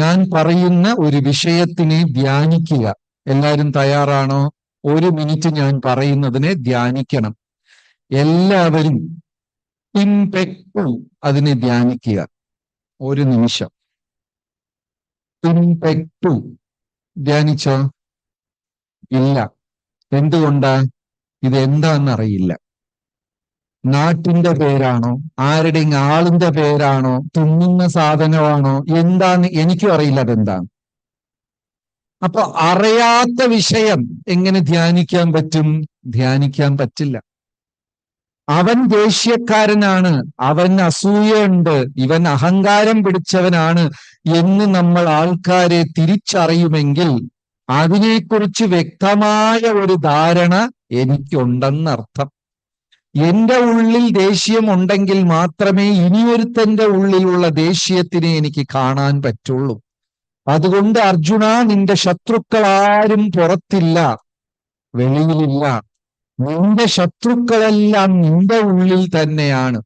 ഞാൻ പറയുന്ന ഒരു വിഷയത്തിനെ ധ്യാനിക്കുക. എല്ലാവരും തയ്യാറാണോ? 1 മിനിറ്റ് ഞാൻ പറയുന്നതിനെ ധ്യാനിക്കണം. എല്ലാവരും ഇംപെക്ടു അതിനെ ധ്യാനിക്കുക. 1 നിമിഷം. ഇംപെക്ടു ധ്യാനിച്ചോ? ഇല്ല. എന്തുകൊണ്ടാ? ഇത് എന്താണെന്നറിയില്ല. നാട്ടിന്റെ പേരാണോ, ആരുടെയും ആളിന്റെ പേരാണോ, തിന്നുന്ന സാധനമാണോ, എന്താന്ന് എനിക്കും അറിയില്ല അതെന്താണ്. അപ്പൊ അറിയാത്ത വിഷയം എങ്ങനെ ധ്യാനിക്കാൻ പറ്റും? ധ്യാനിക്കാൻ പറ്റില്ല. അവൻ ദേഷ്യക്കാരനാണ്, അവൻ അസൂയയുണ്ട്, ഇവൻ അഹങ്കാരം പിടിച്ചവനാണ് എന്ന് നമ്മൾ ആൾക്കാരെ തിരിച്ചറിയുമെങ്കിൽ അതിനെക്കുറിച്ച് വ്യക്തമായ ഒരു ധാരണ എനിക്കുണ്ടെന്നർത്ഥം. എന്റെ ഉള്ളിൽ ദേഷ്യം ഉണ്ടെങ്കിൽ മാത്രമേ ഇനിയൊരുത്തന്റെ ഉള്ളിലുള്ള ദേഷ്യത്തിനെ എനിക്ക് കാണാൻ പറ്റുള്ളൂ. അതുകൊണ്ട് അർജുന, നിന്റെ ശത്രുക്കൾ ആരും പുറത്തില്ല, വെളിയിലില്ല. നിന്റെ ശത്രുക്കളെല്ലാം നിന്റെ ഉള്ളിൽ തന്നെയാണ്.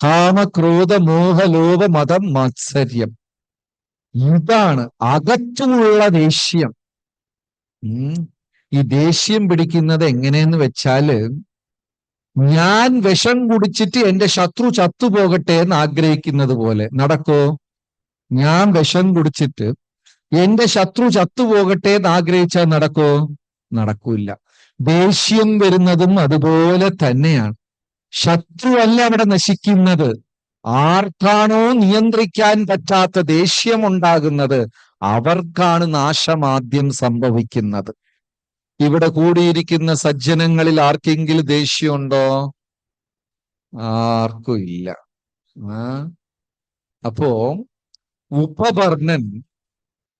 കാമ, ക്രോധ, മോഹ, ലോഭ, മതം, മാത്സര്യം. ഇതാണ് അകത്തുള്ള ദേഷ്യം. ഈ ദേഷ്യം പിടിക്കുന്നത് എങ്ങനെയെന്ന് വെച്ചാല്, ഞാൻ വിഷം കുടിച്ചിട്ട് എന്റെ ശത്രു ചത്തുപോകട്ടെ എന്ന് ആഗ്രഹിക്കുന്നത് പോലെ നടക്കോ? ഞാൻ വിഷം കുടിച്ചിട്ട് എന്റെ ശത്രു ചത്തുപോകട്ടെ എന്ന് ആഗ്രഹിച്ചാൽ നടക്കോ? നടക്കൂല. ദേഷ്യം വരുന്നതും അതുപോലെ തന്നെയാണ്. ശത്രുവല്ല അവിടെ നശിക്കുന്നത്. ആർക്കാണോ നിയന്ത്രിക്കാൻ പറ്റാത്ത ദേഷ്യമുണ്ടാകുന്നത് അവർക്കാണ് നാശമാദ്യം സംഭവിക്കുന്നത്. ഇവിടെ കൂടിയിരിക്കുന്ന സജ്ജനങ്ങളിൽ ആർക്കെങ്കിലും ദേഷ്യമുണ്ടോ? ആർക്കും ഇല്ല. അപ്പോ ഉപബർണൻ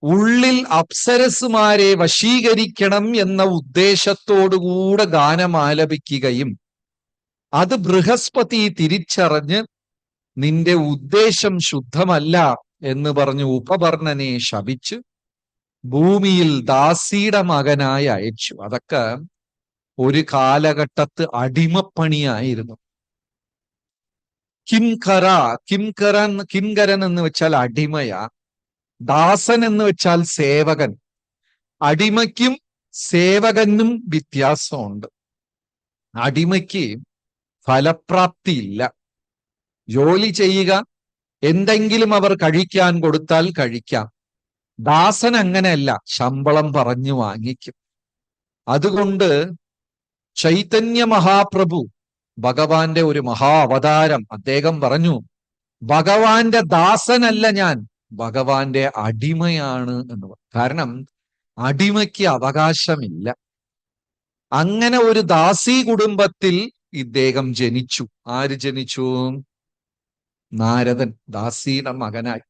ഉള്ളിൽ അപ്സരസുമാരെ വശീകരിക്കണം എന്ന ഉദ്ദേശത്തോടുകൂടെ ഗാനം ആലപിക്കുകയും അത് ബൃഹസ്പതി തിരിച്ചറിഞ്ഞ് നിന്റെ ഉദ്ദേശം ശുദ്ധമല്ല എന്ന് പറഞ്ഞ് ഉപബർണനെ ശപിച്ച് ഭൂമിയിൽ ദാസിയുടെ മകനായി അയച്ചു. അതൊക്കെ ഒരു കാലഘട്ടത്ത് അടിമപ്പണിയായിരുന്നു. കിംകരൻ എന്ന് വെച്ചാൽ അടിമയാ. ദാസൻ എന്ന് വെച്ചാൽ സേവകൻ. അടിമയ്ക്കും സേവകനും വ്യത്യാസമുണ്ട്. അടിമയ്ക്ക് ഫലപ്രാപ്തിയില്ല. ജോലി ചെയ്യുക, എന്തെങ്കിലും അവർ കഴിക്കാൻ കൊടുത്താൽ കഴിക്കാം. ദാസൻ അങ്ങനെയല്ല, ശമ്പളം പറഞ്ഞു വാങ്ങിക്കും. അതുകൊണ്ട് ചൈതന്യ മഹാപ്രഭു, ഭഗവാന്റെ ഒരു മഹാ അവതാരം, അദ്ദേഹം പറഞ്ഞു, ഭഗവാന്റെ ദാസനല്ല ഞാൻ, ഭഗവാന്റെ അടിമയാണ് എന്ന് പറഞ്ഞു. കാരണം അടിമയ്ക്ക് അവകാശമില്ല. അങ്ങനെ ഒരു ദാസി കുടുംബത്തിൽ ഇദ്ദേഹം ജനിച്ചു. ആര് ജനിച്ചു? നാരദൻ ദാസിയുടെ മകനായി.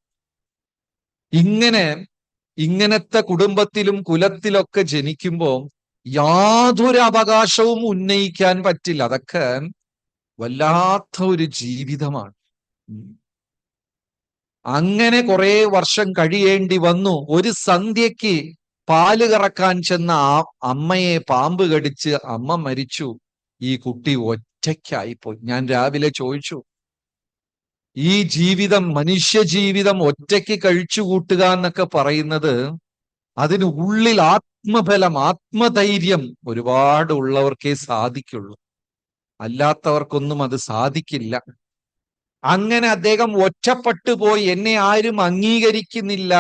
ഇങ്ങനത്തെ കുടുംബത്തിലും കുലത്തിലൊക്കെ ജനിക്കുമ്പോൾ യാതൊരു അവകാശവും ഉന്നയിക്കാൻ പറ്റില്ല. അതൊക്കെ വല്ലാത്ത ഒരു ജീവിതമാണ്. അങ്ങനെ കുറെ വർഷം കഴിയേണ്ടി വന്നു. ഒരു സന്ധ്യയ്ക്ക് പാല് കറക്കാൻ ചെന്ന അമ്മയെ പാമ്പ് കടിച്ച് അമ്മ മരിച്ചു. ഈ കുട്ടി ഒറ്റയ്ക്കായിപ്പോയി. ഞാൻ രാവിലെ ചോദിച്ചു, ഈ ജീവിതം, മനുഷ്യ ജീവിതം ഒറ്റയ്ക്ക് കഴിച്ചു കൂട്ടുക എന്നൊക്കെ പറയുന്നത്, അതിന് ഉള്ളിൽ ആത്മബലം, ആത്മധൈര്യം ഒരുപാട് ഉള്ളവർക്കേ സാധിക്കുള്ളൂ. അല്ലാത്തവർക്കൊന്നും അത് സാധിക്കില്ല. അങ്ങനെ അദ്ദേഹം ഒറ്റപ്പെട്ടു പോയി. എന്നെ ആരും അംഗീകരിക്കുന്നില്ല,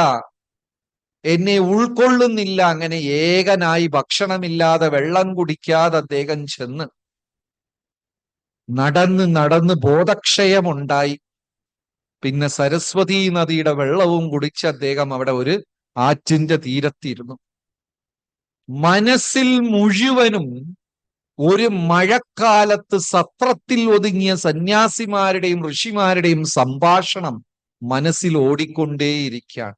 എന്നെ ഉൾക്കൊള്ളുന്നില്ല. അങ്ങനെ ഏകനായി ഭക്ഷണമില്ലാതെ വെള്ളം കുടിക്കാതെ അദ്ദേഹം ചെന്ന് നടന്ന് ബോധക്ഷയമുണ്ടായി. പിന്നെ സരസ്വതി നദിയുടെ വെള്ളവും കുടിച്ച് അദ്ദേഹം അവിടെ ഒരു ആറ്റിന്റെ തീരത്തിരുന്നു. മനസ്സിൽ മുഴുവനും ഒരു മഴക്കാലത്ത് സത്രത്തിൽ ഒതുങ്ങിയ സന്യാസിമാരുടെയും ഋഷിമാരുടെയും സംഭാഷണം മനസ്സിൽ ഓടിക്കൊണ്ടേയിരിക്കുകയാണ്.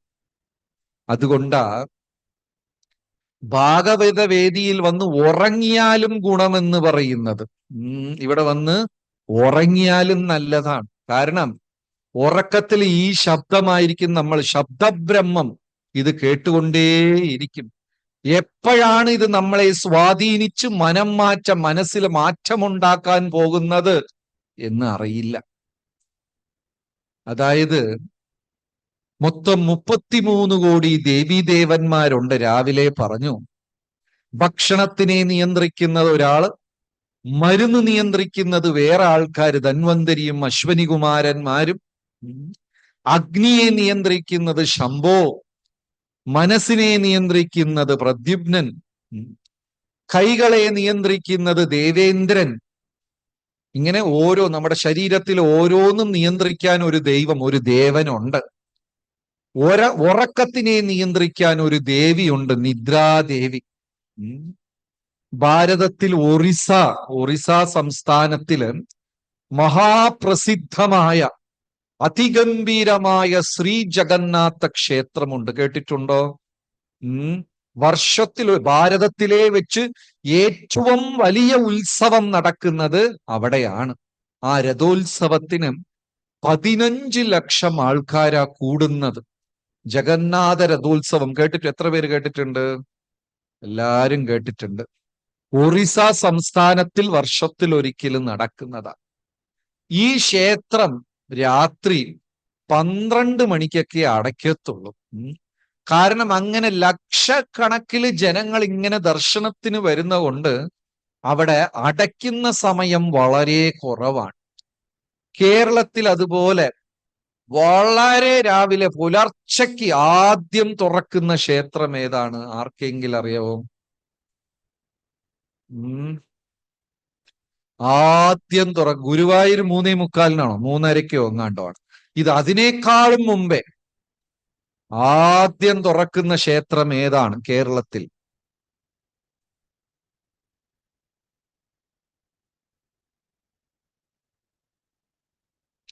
അതുകൊണ്ടാ ഭാഗവത വേദിയിൽ വന്ന് ഉറങ്ങിയാലും ഗുണമെന്ന് പറയുന്നത്. ഇവിടെ വന്ന് ഉറങ്ങിയാലും നല്ലതാണ്. കാരണം ഉറക്കത്തിൽ ഈ ശബ്ദമായിരിക്കും, നമ്മൾ ശബ്ദബ്രഹ്മം ഇത് കേട്ടുകൊണ്ടേയിരിക്കും. എപ്പോഴാണ് ഇത് നമ്മളെ സ്വാധീനിച്ച് മനസ്സിൽ മാറ്റമുണ്ടാക്കാൻ പോകുന്നത് എന്ന് അറിയില്ല. അതായത് മൊത്തം 33 കോടി ദേവീദേവന്മാരുണ്ട്. രാവിലെ പറഞ്ഞു, ഭക്ഷണത്തിനെ നിയന്ത്രിക്കുന്നത് ഒരാള്, മരുന്ന് നിയന്ത്രിക്കുന്നത് വേറെ ആൾക്കാർ, ധന്വന്തരിയും അശ്വനികുമാരന്മാരും. അഗ്നിയെ നിയന്ത്രിക്കുന്നത് ശംഭോ, മനസ്സിനെ നിയന്ത്രിക്കുന്നത് പ്രദ്യുമ്നൻ, കൈകളെ നിയന്ത്രിക്കുന്നത് ദേവേന്ദ്രൻ. ഇങ്ങനെ ഓരോ നമ്മുടെ ശരീരത്തിൽ ഓരോന്നും നിയന്ത്രിക്കാൻ ഒരു ദൈവം, ഒരു ദേവനുണ്ട്. ഉറക്കത്തിനെ നിയന്ത്രിക്കാൻ ഒരു ദേവിയുണ്ട്, നിദ്രാദേവി. ഭാരതത്തിൽ ഒറീസ സംസ്ഥാനത്തില് മഹാപ്രസിദ്ധമായ അതിഗംഭീരമായ ശ്രീ ജഗന്നാഥ ക്ഷേത്രമുണ്ട്. കേട്ടിട്ടുണ്ടോ? വർഷത്തിൽ ഭാരതത്തിലെ വെച്ച് ഏറ്റവും വലിയ ഉത്സവം നടക്കുന്നത് അവിടെയാണ്. ആ രഥോത്സവത്തിന് 15 ലക്ഷം ആൾക്കാരാ കൂടുന്നത്. ജഗന്നാഥ രഥോത്സവം കേട്ടിട്ട് എത്ര പേര് കേട്ടിട്ടുണ്ട്? എല്ലാരും കേട്ടിട്ടുണ്ട്. ഒറീസ സംസ്ഥാനത്തിൽ വർഷത്തിൽ ഒരിക്കലും നടക്കുന്നതാണ്. ഈ ക്ഷേത്രം രാത്രി 12 മണിക്കൊക്കെ അടയ്ക്കത്തുള്ളൂ. കാരണം അങ്ങനെ ലക്ഷക്കണക്കിന് ജനങ്ങൾ ഇങ്ങനെ ദർശനത്തിന് വരുന്ന കൊണ്ട് അവിടെ അടയ്ക്കുന്ന സമയം വളരെ കുറവാണ്. കേരളത്തിൽ അതുപോലെ വളരെ രാവിലെ പുലർച്ചയ്ക്ക് ആദ്യം തുറക്കുന്ന ക്ഷേത്രം ഏതാണ്? ആർക്കെങ്കിലും അറിയാവോ? ആദ്യം ഗുരുവായൂർ 3:45 3:30 എങ്ങാണ്ടോ ആണ്. ഇത് അതിനേക്കാളും മുമ്പേ ആദ്യം തുറക്കുന്ന ക്ഷേത്രം ഏതാണ് കേരളത്തിൽ?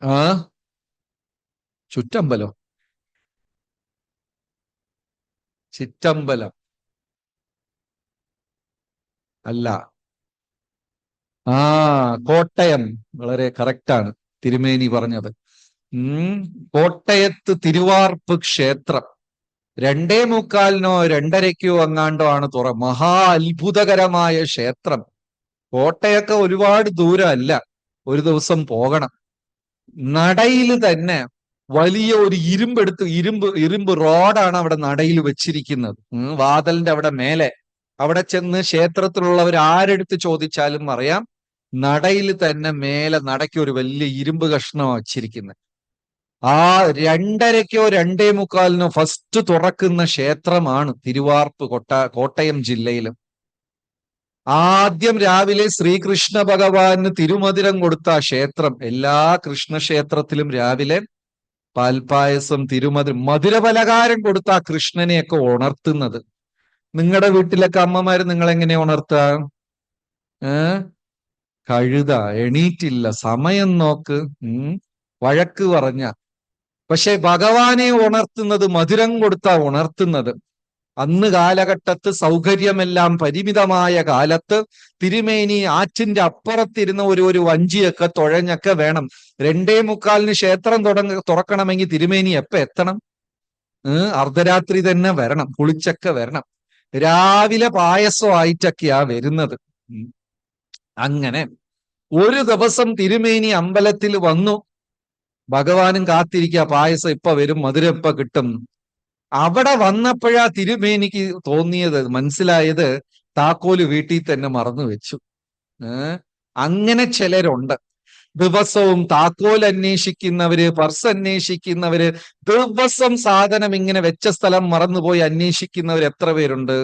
ആ ചുറ്റമ്പലം, ചിറ്റമ്പലം അല്ല. കോട്ടയം. വളരെ കറക്റ്റാണ് തിരുമേനി പറഞ്ഞത്. കോട്ടയത്ത് തിരുവാർപ്പ് ക്ഷേത്രം 2:45 2:30 എങ്ങാണ്ടോ ആണ് മഹാ അത്ഭുതകരമായ ക്ഷേത്രം. കോട്ടയൊക്കെ ഒരുപാട് ദൂരം അല്ല, ഒരു ദിവസം പോകണം. നടയിൽ തന്നെ വലിയ ഒരു ഇരുമ്പ് റോഡാണ് അവിടെ നടയിൽ വെച്ചിരിക്കുന്നത്. വാതിലിന്റെ അവിടെ മേലെ. അവിടെ ചെന്ന് ക്ഷേത്രത്തിലുള്ളവർ ആരെടുത്ത് ചോദിച്ചാലും അറിയാം, നടയിൽ തന്നെ മേലെ നടയ്ക്ക് ഒരു വലിയ ഇരുമ്പ് കഷ്ണം വച്ചിരിക്കുന്നത്. ആ 2:30 2:45 ഫസ്റ്റ് തുറക്കുന്ന ക്ഷേത്രമാണ് തിരുവാർപ്പ് കോട്ടയം ജില്ലയിലും. ആദ്യം രാവിലെ ശ്രീകൃഷ്ണ ഭഗവാന് തിരുമധുരം കൊടുത്ത ക്ഷേത്രം. എല്ലാ കൃഷ്ണക്ഷേത്രത്തിലും രാവിലെ പാൽപായസം, മധുരപലഹാരം കൊടുത്ത കൃഷ്ണനെയൊക്കെ ഉണർത്തുന്നത്. നിങ്ങളുടെ വീട്ടിലൊക്കെ അമ്മമാര് നിങ്ങൾ എങ്ങനെ ഉണർത്തുക? കഴുത എണീറ്റില്ല, സമയം നോക്ക്, വഴക്ക് പറഞ്ഞ. പക്ഷെ ഭഗവാനെ ഉണർത്തുന്നത് മധുരം കൊടുത്താ ഉണർത്തുന്നത്. അന്ന് കാലഘട്ടത്ത് സൗകര്യമെല്ലാം പരിമിതമായ കാലത്ത് തിരുമേനി ആറ്റിന്റെ അപ്പുറത്തിരുന്ന ഒരു വഞ്ചിയൊക്കെ തുഴഞ്ഞൊക്കെ വേണം. 2:45 ക്ഷേത്രം തുറക്കണമെങ്കിൽ തിരുമേനി എപ്പ എത്തണം? അർദ്ധരാത്രി തന്നെ വരണം, കുളിച്ചൊക്കെ വരണം. രാവിലെ പായസമായിട്ടൊക്കെയാ വരുന്നത്. അങ്ങനെ ഒരു ദിവസം തിരുമേനി അമ്പലത്തിൽ വന്നു. ഭഗവാനും കാത്തിരിക്കുക, പായസം ഇപ്പൊ വരും, മധുരം ഇപ്പൊ കിട്ടും. അവിടെ വന്നപ്പോഴാ തിരുമേനിക്ക് തോന്നിയത്, മനസ്സിലായത്, താക്കോല് വീട്ടിൽ തന്നെ മറന്നു വെച്ചു. അങ്ങനെ ചിലരുണ്ട്. ദിവസവും താക്കോൽ അന്വേഷിക്കുന്നവര്, പർസ് അന്വേഷിക്കുന്നവര്, ദിവസം സാധനം ഇങ്ങനെ വെച്ച സ്ഥലം മറന്നുപോയി അന്വേഷിക്കുന്നവർ എത്ര പേരുണ്ട്?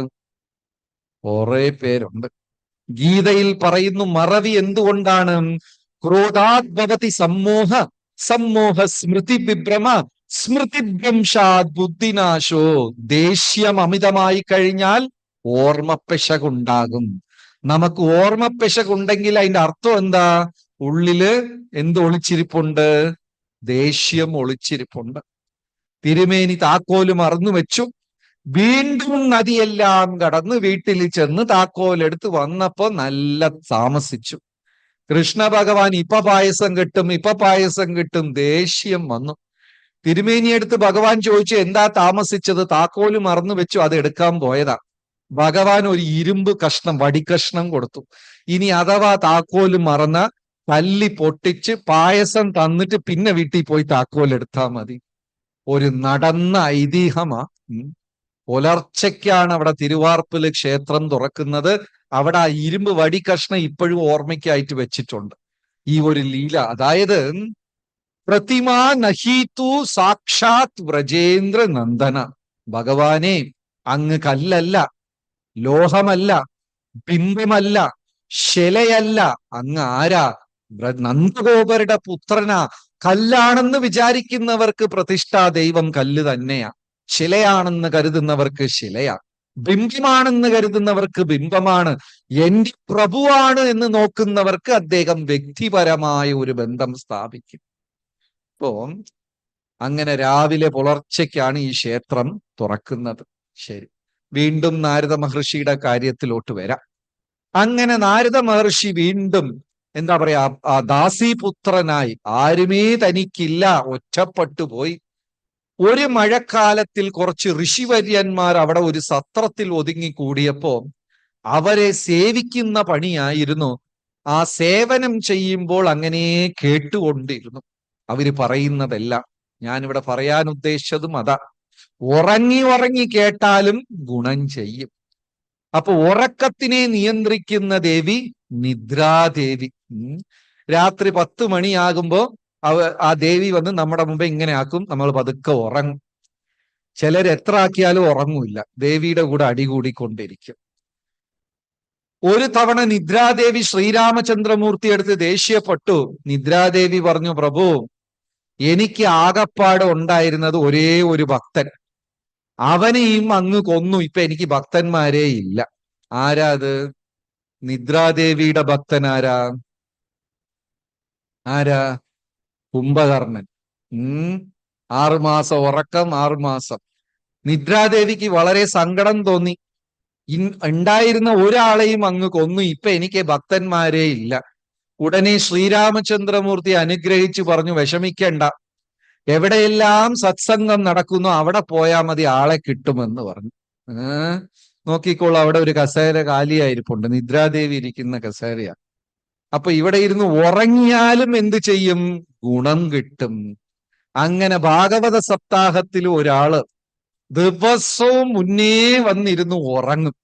കുറെ പേരുണ്ട്. ഗീതയിൽ പറയുന്നു, മറവി എന്തുകൊണ്ടാണ്? ക്രോധാത്ഭവതി സമ്മോഹ, സമ്മോഹ സ്മൃതി വിഭ്രമ, സ്മൃതിഭ്രംശാത് ബുദ്ധിനാശോ. ദേഷ്യം അമിതമായി കഴിഞ്ഞാൽ ഓർമ്മപ്പെശകുണ്ടാകും. നമുക്ക് ഓർമ്മപ്പെശകുണ്ടെങ്കിൽ അതിന്റെ അർത്ഥം എന്താ? ഉള്ളില് എന്ത് ഒളിച്ചിരിപ്പുണ്ട്? ദേഷ്യം ഒളിച്ചിരിപ്പുണ്ട്. തിരുമേനി താക്കോല് മറന്നു വെച്ചു. വീണ്ടും നദിയെല്ലാം കടന്ന് വീട്ടിൽ ചെന്ന് താക്കോലെടുത്ത് വന്നപ്പോ നല്ല താമസിച്ചു. കൃഷ്ണ ഭഗവാൻ ഇപ്പൊ പായസം കിട്ടും, ദേഷ്യം വന്നു. തിരുമേനിയെടുത്ത് ഭഗവാൻ ചോദിച്ചു, എന്താ താമസിച്ചത്? താക്കോല് മറന്നു വെച്ചു, അത് എടുക്കാൻ പോയതാ. ഭഗവാൻ ഒരു ഇരുമ്പ് കഷ്ണം, വടിക്കഷ്ണം കൊടുത്തു. ഇനി അഥവാ താക്കോല് മറന്ന തല്ലി പൊട്ടിച്ച് പായസം തന്നിട്ട് പിന്നെ വീട്ടിൽ പോയി താക്കോൽ എടുത്താൽ മതി. ഒരു നടന്ന ഐതിഹ്യമാ. പുലർച്ചയ്ക്കാണ് അവിടെ തിരുവാർപ്പില് ക്ഷേത്രം തുറക്കുന്നത്. അവിടെ ആ ഇരുമ്പ് വടി കഷ്ണം ഇപ്പോഴും ഓർമ്മയ്ക്കായിട്ട് വെച്ചിട്ടുണ്ട്. ഈ ഒരു ലീല, അതായത് പ്രതിമാ നഹീതു സാക്ഷാത് വ്രജേന്ദ്ര നന്ദന. ഭഗവാനെ, അങ്ങ് കല്ലല്ല, ലോഹമല്ല, ബിംബമല്ല, ശിലയല്ല, അങ്ങ് ആരാ? നന്ദഗോപരുടെ പുത്രനാ. കല്ലാണെന്ന് വിചാരിക്കുന്നവർക്ക് പ്രതിഷ്ഠാ ദൈവം കല്ല് തന്നെയാ, ശിലയാണെന്ന് കരുതുന്നവർക്ക് ശിലയാ, ബിംബമാണെന്ന് കരുതുന്നവർക്ക് ബിംബമാണ്, എന്റെ പ്രഭുവാണ് എന്ന് നോക്കുന്നവർക്ക് അദ്ദേഹം വ്യക്തിപരമായ ഒരു ബന്ധം സ്ഥാപിക്കും. അപ്പോ അങ്ങനെ രാവിലെ പുലർച്ചയ്ക്കാണ് ഈ ക്ഷേത്രം തുറക്കുന്നത്. ശരി, വീണ്ടും നാരദ മഹർഷിയുടെ കാര്യത്തിലോട്ട് വരാം. അങ്ങനെ നാരദ മഹർഷി വീണ്ടും എന്താ പറയാ, ആ ദാസീപുത്രനായി, ആരുമേ തനിക്കില്ല, ഒറ്റപ്പെട്ടു പോയി. ഒരു മഴക്കാലത്തിൽ കുറച്ച് ഋഷിവര്യന്മാർ അവിടെ ഒരു സത്രത്തിൽ ഒതുങ്ങിക്കൂടിയപ്പോ അവരെ സേവിക്കുന്ന പണിയായിരുന്നു. ആ സേവനം ചെയ്യുമ്പോൾ അങ്ങനെ കേട്ടുകൊണ്ടിരുന്നു അവര് പറയുന്നതെല്ലാം. ഞാനിവിടെ പറയാൻ ഉദ്ദേശിച്ചതും അതാ. ഉറങ്ങി ഉറങ്ങി കേട്ടാലും ഗുണം ചെയ്യും. അപ്പൊ ഉറക്കത്തിനെ നിയന്ത്രിക്കുന്ന ദേവി നിദ്രാദേവി. രാത്രി 10 മണിയാകുമ്പോ ആ ദേവി വന്ന് നമ്മുടെ മുമ്പേ ഇങ്ങനെ ആക്കും, നമ്മൾ പതുക്കെ ഉറങ്ങും. ചിലർ എത്ര ആക്കിയാലും ഉറങ്ങൂല്ല, ദേവിയുടെ കൂടെ അടികൂടിക്കൊണ്ടിരിക്കും. ഒരു തവണ നിദ്രാദേവി ശ്രീരാമചന്ദ്രമൂർത്തി എടുത്ത് ദേഷ്യപ്പെട്ടു. നിദ്രാദേവി പറഞ്ഞു, പ്രഭു, എനിക്ക് ആകപ്പാട് ഉണ്ടായിരുന്നത് ഒരേ ഒരു ഭക്തൻ, അവനെയും അങ്ങ് കൊന്നു, ഇപ്പൊ എനിക്ക് ഭക്തന്മാരേ ഇല്ല. ആരാ അത്? നിദ്രാദേവിയുടെ ഭക്തൻ ആരാ? ആരാ? കുംഭകർണൻ. 6 മാസം ഉറക്കം, 6 മാസം. നിദ്രാദേവിക്ക് വളരെ സങ്കടം തോന്നി. ഉണ്ടായിരുന്ന ഒരാളെയും അങ്ങ് കൊന്നു, ഇപ്പൊ എനിക്ക് ഭക്തന്മാരേ ഇല്ല. ഉടനെ ശ്രീരാമചന്ദ്രമൂർത്തി അനുഗ്രഹിച്ചു പറഞ്ഞു, വിഷമിക്കണ്ട, എവിടെയെല്ലാം സത്സംഗം നടക്കുന്നു അവിടെ പോയാൽ മതി, ആളെ കിട്ടുമെന്ന് പറഞ്ഞു. നോക്കിക്കോളൂ, അവിടെ ഒരു കസേര കാലിയായിരിപ്പുണ്ട്, നിദ്രാദേവി ഇരിക്കുന്ന കസേരയാ. അപ്പൊ ഇവിടെ ഇരുന്ന് ഉറങ്ങിയാലും എന്ത് ചെയ്യും? ഗുണം കിട്ടും. അങ്ങനെ ഭാഗവത സപ്താഹത്തിൽ ഒരാള് ദിവസവും മുന്നേ വന്നിരുന്നു ഉറങ്ങും.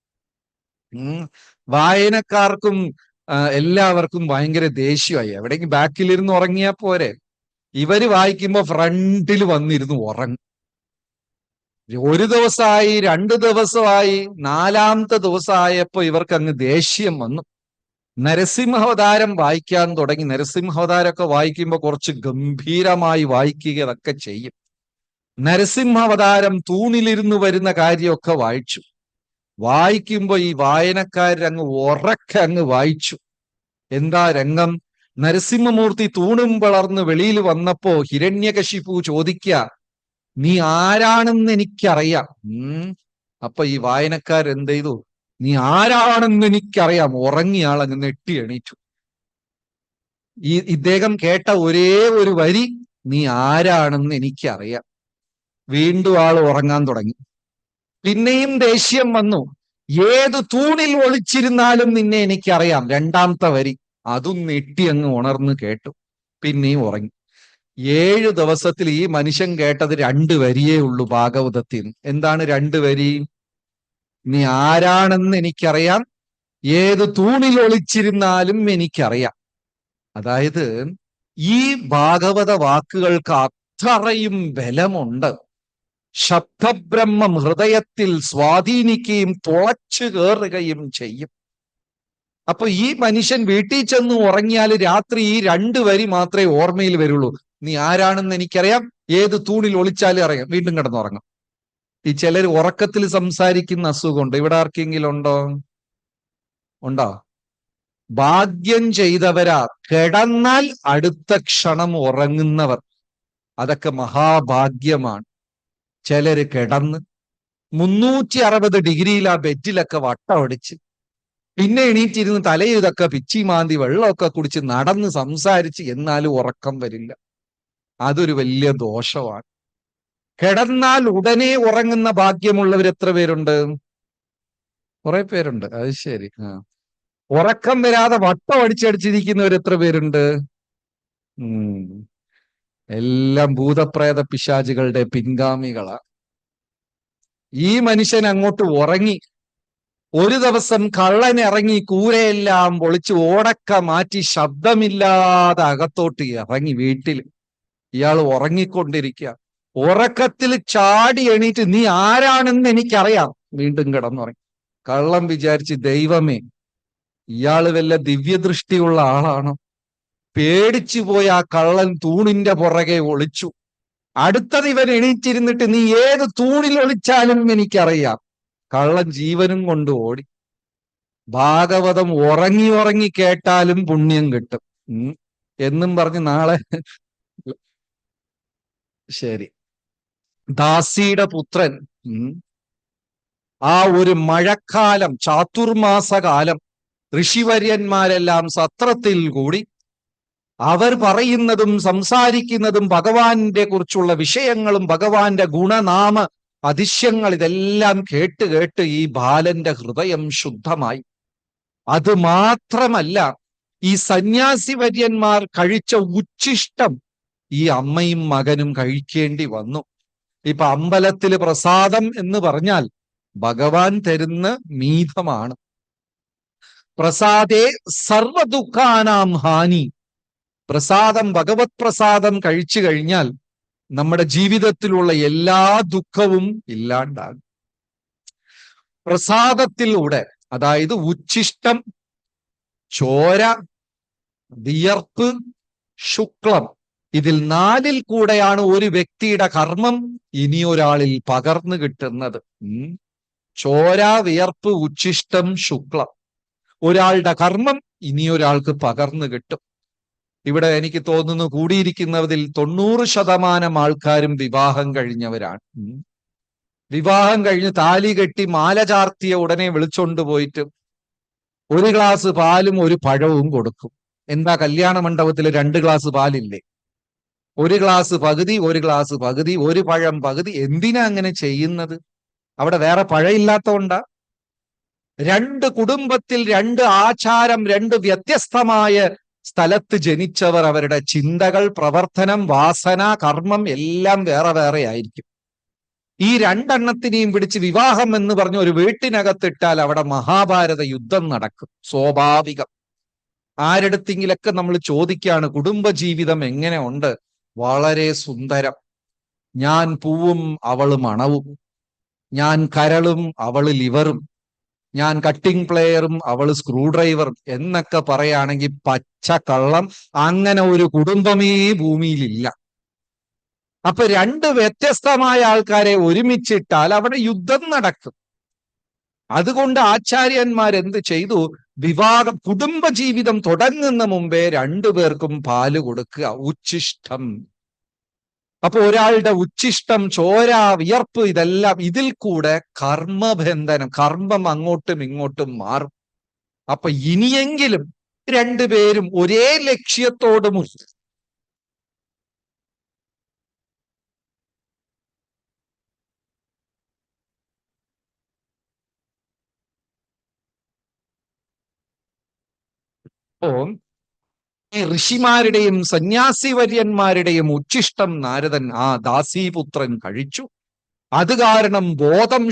വായനക്കാർക്കും എല്ലാവർക്കും ഭയങ്കര ദേഷ്യമായി. എവിടെയെങ്കിലും ബാക്കിലിരുന്ന് ഉറങ്ങിയാ പോരെ, ഇവര് വായിക്കുമ്പോ ഫ്രണ്ടിൽ വന്നിരുന്നു ഉറങ്ങും. ഒരു ദിവസമായി, 2 ദിവസമായി, 4ാമത്തെ ദിവസമായപ്പോ ഇവർക്ക് അങ്ങ് ദേഷ്യം വന്നു. നരസിംഹാവതാരം വായിക്കാൻ തുടങ്ങി. നരസിംഹാവതാരമൊക്കെ വായിക്കുമ്പോൾ കുറച്ച് ഗംഭീരമായി വായിക്കുകയൊക്കെ ചെയ്യും. നരസിംഹാവതാരം തൂണിലിരുന്ന് വരുന്ന കാര്യമൊക്കെ വായിച്ചു. വായിക്കുമ്പോ ഈ വായനക്കാരങ്ങ് ഉറക്കെ അങ്ങ് വായിച്ചു. എന്താ രംഗം? നരസിംഹമൂർത്തി തൂണും വളർന്ന് വെളിയിൽ വന്നപ്പോ ഹിരണ്യകശിപു ചോദിക്കുക, നീ ആരാണെന്ന് എനിക്കറിയാം. അപ്പൊ ഈ വായനക്കാരെന്ത് ചെയ്തു? നീ ആരാണെന്ന് എനിക്കറിയാം. ഉറങ്ങിയാൾ അങ്ങ് നെട്ടി എണീറ്റു. ഇദ്ദേഹം കേട്ട ഒരേ ഒരു വരി, നീ ആരാണെന്ന് എനിക്കറിയാം. വീണ്ടും ആൾ ഉറങ്ങാൻ തുടങ്ങി. പിന്നെയും ദേഷ്യം വന്നു, ഏത് തൂണിൽ ഒളിച്ചിരുന്നാലും നിന്നെ എനിക്കറിയാം. 2ാമത്തെ വരി, അതും നെട്ടി അങ്ങ് ഉണർന്ന് കേട്ടു. പിന്നെയും ഉറങ്ങി. 7 ദിവസത്തിൽ ഈ മനുഷ്യൻ കേട്ടത് 2 വരിയേ ഉള്ളൂ ഭാഗവതത്തിൽ. എന്താണ് 2 വരി? നീ ആരാണെന്ന് എനിക്കറിയാം, ഏത് തൂണിൽ ഒളിച്ചിരുന്നാലും എനിക്കറിയാം. അതായത് ഈ ഭാഗവത വാക്കുകൾക്ക് അത്രയും ബലമുണ്ട്. ശബ്ദബ്രഹ്മം ഹൃദയത്തിൽ സ്വാധീനിക്കുകയും തുളച്ചു കയറുകയും ചെയ്യും. അപ്പൊ ഈ മനുഷ്യൻ വീട്ടിൽ ചെന്ന് ഉറങ്ങിയാൽ രാത്രി ഈ 2 വരി മാത്രമേ ഓർമ്മയിൽ വരുള്ളൂ. നീ ആരാണെന്ന് എനിക്കറിയാം, ഏത് തൂണിൽ ഒളിച്ചാലും അറിയാം. വീണ്ടും കിടന്നുറങ്ങും. ഈ ചിലർ ഉറക്കത്തിൽ സംസാരിക്കുന്ന അസുഖമുണ്ട്. ഇവിടെ ആർക്കെങ്കിലും ഉണ്ടോ? ഉണ്ടോ? ഭാഗ്യം ചെയ്തവരാ. കിടന്നാൽ അടുത്ത ക്ഷണം ഉറങ്ങുന്നവർ, അതൊക്കെ മഹാഭാഗ്യമാണ്. ചിലര് കിടന്ന് 360 ഡിഗ്രിയിൽ ആ ബെഡിലൊക്കെ വട്ടമടിച്ച് പിന്നെ എണീറ്റിരുന്ന് തലയിതൊക്കെ പിച്ചി മാന്തി വെള്ളമൊക്കെ കുടിച്ച് നടന്ന് സംസാരിച്ച്, എന്നാലും ഉറക്കം വരില്ല. അതൊരു വലിയ ദോഷമാണ്. കിടന്നാൽ ഉടനെ ഉറങ്ങുന്ന ഭാഗ്യമുള്ളവർ എത്ര പേരുണ്ട്? കുറെ പേരുണ്ട്. അത് ശരി. ഉറക്കം വരാതെ വട്ടം അടിച്ചടിച്ചിരിക്കുന്നവർ എത്ര പേരുണ്ട്? എല്ലാം ഭൂതപ്രേത പിശാചുകളുടെ പിൻഗാമികളാ. ഈ മനുഷ്യൻ അങ്ങോട്ട് ഉറങ്ങി. ഒരു ദിവസം കള്ളൻ ഇറങ്ങി കൂരയെല്ലാം പൊളിച്ച് ഓടക്ക മാറ്റി ശബ്ദമില്ലാതെ അകത്തോട്ട് ഇറങ്ങി വീട്ടിൽ. ഇയാൾ ഉറങ്ങിക്കൊണ്ടിരിക്കുക. ഉറക്കത്തിൽ ചാടി എണീറ്റ് നീ ആരാണെന്ന് എനിക്കറിയാം. വീണ്ടും കിടന്നുറങ്ങി. കള്ളൻ വിചാരിച്ച് ദൈവമേ ഇയാള് വല്ല ദിവ്യദൃഷ്ടിയുള്ള ആളാണോ? പേടിച്ചു പോയി ആ കള്ളൻ തൂണിന്റെ പുറകെ ഒളിച്ചു. അടുത്തത് ഇവൻ എണീറ്റിരുന്നിട്ട് നീ ഏത് തൂണിൽ ഒളിച്ചാലും എനിക്കറിയാം. കള്ളൻ ജീവനും കൊണ്ട് ഓടി. ഭാഗവതം ഉറങ്ങി ഉറങ്ങി കേട്ടാലും പുണ്യം കിട്ടും എന്നും പറഞ്ഞ് നാളെ ശരി. ദാസിയുടെ പുത്രൻ ആ ഒരു മഴക്കാലം, ചാതുർമാസകാലം ഋഷിവര്യന്മാരെല്ലാം സത്രത്തിൽ കൂടി അവർ പറയുന്നതും സംസാരിക്കുന്നതും ഭഗവാന്റെ കുറിച്ചുള്ള വിഷയങ്ങളും ഭഗവാന്റെ ഗുണനാമ അതിശ്യങ്ങൾ ഇതെല്ലാം കേട്ട് കേട്ട് ഈ ബാലന്റെ ഹൃദയം ശുദ്ധമായി. അത് മാത്രമല്ല, ഈ സന്യാസി വര്യന്മാർ കഴിച്ച ഉച്ഛിഷ്ടം ഈ അമ്മയും മകനും കഴിക്കേണ്ടി വന്നു. ഇപ്പൊ അമ്പലത്തില് പ്രസാദം എന്ന് പറഞ്ഞാൽ ഭഗവാൻ തരുന്ന മീതമാണ്. പ്രസാദേ സർവദുഃഖാനാം ഹാനി. പ്രസാദം, ഭഗവത് പ്രസാദം കഴിച്ചു കഴിഞ്ഞാൽ നമ്മുടെ ജീവിതത്തിലുള്ള എല്ലാ ദുഃഖവും ഇല്ലാണ്ടാകും. പ്രസാദത്തിലൂടെ, അതായത് ഉച്ഛിഷ്ടം, ചോര, വിയർപ്പ്, ശുക്ലം, ഇതിൽ 4ൽ കൂടെയാണ് ഒരു വ്യക്തിയുടെ കർമ്മം ഇനിയൊരാളിൽ പകർന്നു കിട്ടുന്നത്. ചോര, വിയർപ്പ്, ഉച്ഛിഷ്ടം, ശുക്ലം, ഒരാളുടെ കർമ്മം ഇനിയൊരാൾക്ക് പകർന്നു കിട്ടും. ഇവിടെ എനിക്ക് തോന്നുന്നു കൂടിയിരിക്കുന്നതിൽ 90% ആൾക്കാരും വിവാഹം കഴിഞ്ഞവരാണ്. വിവാഹം കഴിഞ്ഞ് താലി കെട്ടി മാല ചാർത്തിയ ഉടനെ വിളിച്ചോണ്ട് പോയിട്ട് ഒരു ഗ്ലാസ് പാലും ഒരു പഴവും കൊടുക്കും. എന്താ കല്യാണ മണ്ഡപത്തിൽ 2 ഗ്ലാസ് പാലില്ലേ? ഒരു ഗ്ലാസ് പകുതി, ഒരു ഗ്ലാസ് പകുതി, ഒരു പഴം പകുതി. എന്തിനാ അങ്ങനെ ചെയ്യുന്നത്? അവിടെ വേറെ പഴമില്ലാത്തതുകൊണ്ടാ? 2 കുടുംബത്തിൽ 2 ആചാരം, 2 വ്യത്യസ്തമായ സ്ഥലത്ത് ജനിച്ചവർ, അവരുടെ ചിന്തകൾ, പ്രവർത്തനം, വാസന, കർമ്മം എല്ലാം വേറെ വേറെ ആയിരിക്കും. ഈ 2 എണ്ണത്തിനെയും പിടിച്ച് വിവാഹം എന്ന് പറഞ്ഞ ഒരു വീട്ടിനകത്തിട്ടാൽ അവിടെ മഹാഭാരത യുദ്ധം നടക്കും. സ്വാഭാവികം. ആരെടുത്തെങ്കിലൊക്കെ നമ്മൾ ചോദിക്കാണ് കുടുംബജീവിതം എങ്ങനെ ഉണ്ട്? വളരെ സുന്ദരം. ഞാൻ പൂവും അവള് മണവും, ഞാൻ കരളും അവള് ലിവറും, ഞാൻ കട്ടിംഗ് പ്ലെയറും അവള് സ്ക്രൂ ഡ്രൈവറും എന്നൊക്കെ പറയുകയാണെങ്കിൽ പച്ച കള്ളം. അങ്ങനെ ഒരു കുടുംബമേ ഭൂമിയിലില്ല. അപ്പൊ 2 വ്യത്യസ്തമായ ആൾക്കാരെ ഒരുമിച്ചിട്ടാൽ അവിടെ യുദ്ധം നടക്കും. അതുകൊണ്ട് ആചാര്യന്മാരെന്ത് ചെയ്തു? കുടുംബജീവിതം തുടങ്ങുന്ന മുമ്പേ 2 പേർക്കും പാല് കൊടുക്കുക, ഉച്ഛിഷ്ടം. അപ്പൊ ഒരാളുടെ ഉച്ഛിഷ്ടം, ചോര, വിയർപ്പ്, ഇതെല്ലാം ഇതിൽ കൂടെ കർമ്മബന്ധനം, കർമ്മം അങ്ങോട്ടും ഇങ്ങോട്ടും മാറും. അപ്പൊ ഇനിയെങ്കിലും 2 പേരും ഒരേ ലക്ഷ്യത്തോട് ഈ ഋഷിമാരുടെയും സന്യാസിവര്യന്മാരുടെയും ഉച്ഛിഷ്ടം നാരദൻ ആ ദാസീപുത്രൻ കഴിച്ചു. അത് കാരണം ബോധം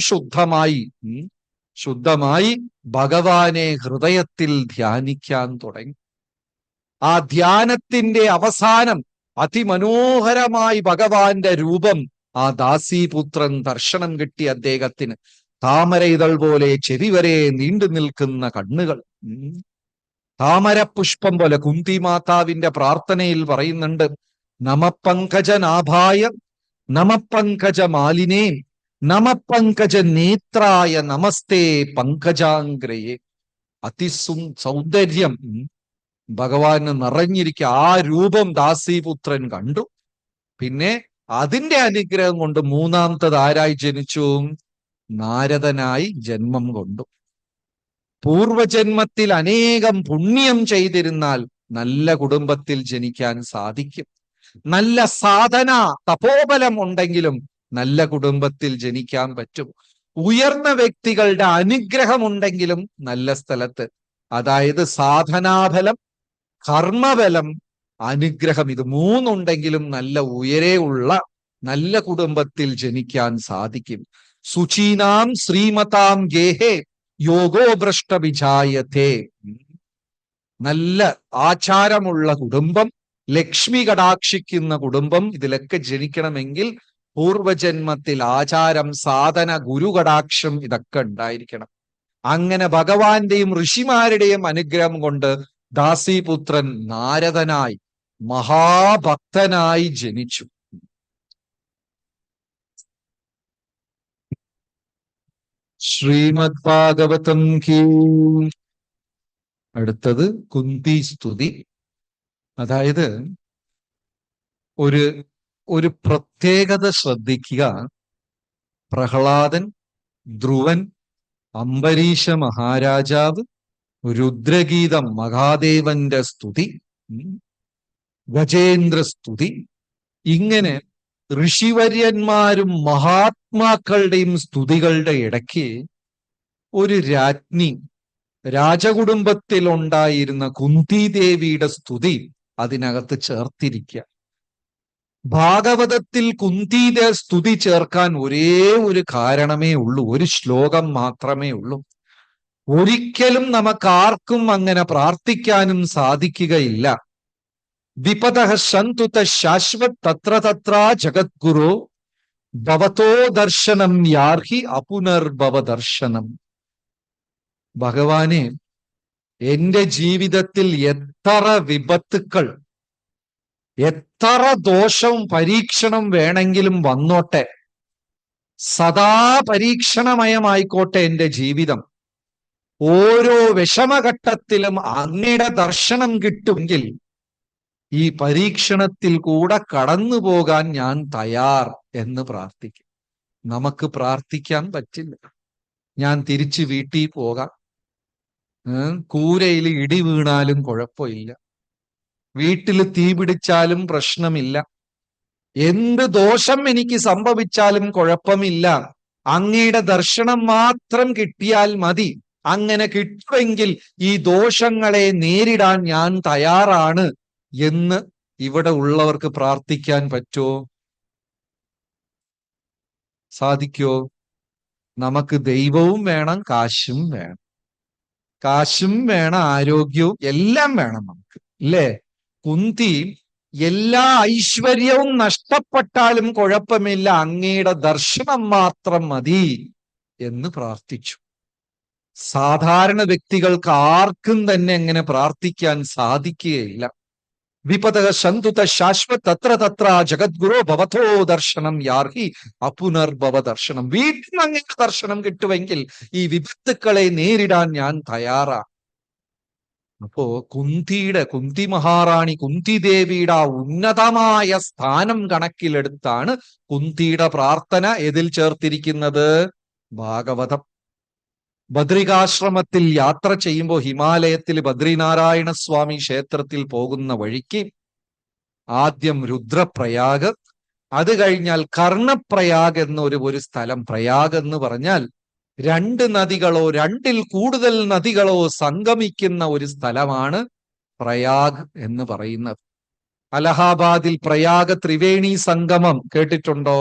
ശുദ്ധമായി ഭഗവാനെ ഹൃദയത്തിൽ ധ്യാനിക്കാൻ തുടങ്ങി. ആ ധ്യാനത്തിന്റെ അവസാനം അതിമനോഹരമായി ഭഗവാന്റെ രൂപം ആ ദാസീപുത്രൻ ദർശനം കിട്ടി അദ്ദേഹത്തിന്. താമര ഇതൾ പോലെ ചെവി വരെ നീണ്ടു നിൽക്കുന്ന കണ്ണുകൾ, താമരപുഷ്പം പോലെ. കുന്തി മാതാവിന്റെ പ്രാർത്ഥനയിൽ പറയുന്നുണ്ട്, നമപങ്കജനാഭായ നമപങ്കജമാലിനേ നമപങ്കജ നേത്രായ നമസ്തേ പങ്കജാഗ്രയെ. സൗന്ദര്യം ഭഗവാന് നിറഞ്ഞിരിക്കുക. ആ രൂപം ദാസീപുത്രൻ കണ്ടു. പിന്നെ അതിന്റെ അനുഗ്രഹം കൊണ്ട് 3ാമത്തത് ആരായി ജനിച്ചു? നാരദനായി ജന്മം കൊണ്ടു. പൂർവജന്മത്തിൽ അനേകം പുണ്യം ചെയ്തിരുന്നാൽ നല്ല കുടുംബത്തിൽ ജനിക്കാൻ സാധിക്കും. നല്ല സാധന, തപോബലം ഉണ്ടെങ്കിലും നല്ല കുടുംബത്തിൽ ജനിക്കാൻ പറ്റും. ഉയർന്ന വ്യക്തികളുടെ അനുഗ്രഹം ഉണ്ടെങ്കിലും നല്ല സ്ഥലത്ത്, അതായത് സാധനാബലം, കർമ്മബലം, അനുഗ്രഹം. ഇത് മൂന്നുണ്ടെങ്കിലും നല്ല ഉയരെയുള്ള നല്ല കുടുംബത്തിൽ ജനിക്കാൻ സാധിക്കും. സുചീനാം ശ്രീമതാം ഗേഹേ യോഗോ ഭ്രഷ്ട വിജായത്തെ. നല്ല ആചാരമുള്ള കുടുംബം, ലക്ഷ്മി കടാക്ഷിക്കുന്ന കുടുംബം, ഇതിലൊക്കെ ജനിക്കണമെങ്കിൽ പൂർവജന്മത്തിൽ ആചാരം, സാധന, ഗുരുകടാക്ഷം ഇതൊക്കെ ഉണ്ടായിരിക്കണം. അങ്ങനെ ഭഗവാന്റെയും ഋഷിമാരുടെയും അനുഗ്രഹം കൊണ്ട് ദാസീപുത്രൻ നാരദനായി മഹാഭക്തനായി ജനിച്ചു. ശ്രീമദ് ഭാഗവതം കീ. അടുത്തത് കുന്തി സ്തുതി. അതായത് ഒരു ഒരു പ്രത്യേകത ശ്രദ്ധിക്കുക. പ്രഹ്ലാദൻ, ധ്രുവൻ, അംബരീഷ മഹാരാജാവ്, രുദ്രഗീതം, മഹാദേവന്റെ സ്തുതി, ഗജേന്ദ്ര സ്തുതി, ഇങ്ങനെ ഋഷിവര്യന്മാരും മഹാത്മാക്കളുടെയും സ്തുതികളുടെ ഇടയ്ക്ക് ഒരു രാജ്ഞി, രാജകുടുംബത്തിൽ ഉണ്ടായിരുന്ന കുന്തിദേവിയുടെ സ്തുതി അതിനകത്ത് ചേർത്തിരിക്കുക. ഭാഗവതത്തിൽ കുന്തിയുടെ സ്തുതി ചേർക്കാൻ ഒരേ ഒരു കാരണമേ ഉള്ളൂ, ഒരു ശ്ലോകം മാത്രമേ ഉള്ളൂ. ഒരിക്കലും നമുക്കാർക്കും അങ്ങനെ പ്രാർത്ഥിക്കാനും സാധിക്കുകയില്ല. വിപതഃ സന്തുത ശാശ്വത് തത്ര തത്ര ജഗദ്ഗുരു ഭവതോ ദർശനം യാർഹി അപുനർഭവ ദർശനം. ഭഗവാനെ, എന്റെ ജീവിതത്തിൽ എത്ര വിപത്തുക്കൾ, എത്ര ദോഷവും പരീക്ഷണം വേണമെങ്കിലും വന്നോട്ടെ, സദാ പരീക്ഷണമയമായിക്കോട്ടെ എന്റെ ജീവിതം. ഓരോ വിഷമഘട്ടത്തിലും അങ്ങയുടെ ദർശനം കിട്ടുമെങ്കിൽ ഈ പരീക്ഷണത്തിൽ കൂടെ കടന്നു പോകാൻ ഞാൻ തയ്യാർ എന്ന് പ്രാർത്ഥിക്കും. നമുക്ക് പ്രാർത്ഥിക്കാൻ പറ്റില്ല. ഞാൻ തിരിച്ച് വീട്ടിൽ പോകാം, കൂരയിൽ ഇടി വീണാലും കുഴപ്പമില്ല, വീട്ടിൽ തീ പിടിച്ചാലും പ്രശ്നമില്ല, എന്ത് ദോഷം എനിക്ക് സംഭവിച്ചാലും കുഴപ്പമില്ല, അങ്ങയുടെ ദർശനം മാത്രം കിട്ടിയാൽ മതി. അങ്ങനെ കിട്ടുമെങ്കിൽ ഈ ദോഷങ്ങളെ നേരിടാൻ ഞാൻ തയ്യാറാണ് എന്ന് ഇവിടെ ഉള്ളവർക്ക് പ്രാർത്ഥിക്കാൻ പറ്റുമോ? സാധിക്കോ? നമുക്ക് ദൈവവും വേണം, കാശും വേണം. കാശും വേണം, ആരോഗ്യവും എല്ലാം വേണം നമുക്ക്, ഇല്ലേ? കുന്തി എല്ലാ ഐശ്വര്യവും നഷ്ടപ്പെട്ടാലും കുഴപ്പമില്ല, അങ്ങയുടെ ദർശനം മാത്രം മതി എന്ന് പ്രാർത്ഥിച്ചു. സാധാരണ വ്യക്തികൾക്ക് ആർക്കും തന്നെ അങ്ങനെ പ്രാർത്ഥിക്കാൻ സാധിക്കുകയില്ല. വിപതഃ സന്തുത ശാശ്വത് തത്ര തത്ര ജഗദ്ഗുരു ഭവതോ ദർശനം യാർഹി അപുനർഭവ ദർശനം. വീട്ടിൽ നിന്ന് അങ്ങനെ ദർശനം കിട്ടുമെങ്കിൽ ഈ വിപത്തുക്കളെ നേരിടാൻ ഞാൻ തയ്യാറാ. അപ്പോ കുന്തി മഹാറാണി, കുന്തി ദേവിയുടെ ആ ഉന്നതമായ സ്ഥാനം കണക്കിലെടുത്താണ് കുന്തിയുടെ പ്രാർത്ഥന എതിൽ ചേർത്തിരിക്കുന്നത്? ഭാഗവതം. ബദ്രികാശ്രമത്തിൽ യാത്ര ചെയ്യുമ്പോൾ ഹിമാലയത്തിൽ ബദ്രിനാരായണ സ്വാമി ക്ഷേത്രത്തിൽ പോകുന്ന വഴിക്ക് ആദ്യം രുദ്രപ്രയാഗ്, അത് കഴിഞ്ഞാൽ കർണപ്രയാഗ് എന്നൊരു സ്ഥലം. പ്രയാഗ് എന്ന് പറഞ്ഞാൽ രണ്ട് നദികളോ രണ്ടിൽ കൂടുതൽ നദികളോ സംഗമിക്കുന്ന ഒരു സ്ഥലമാണ് പ്രയാഗ് എന്ന് പറയുന്നത്. അലഹാബാദിൽ പ്രയാഗ് ത്രിവേണി സംഗമം കേട്ടിട്ടുണ്ടോ?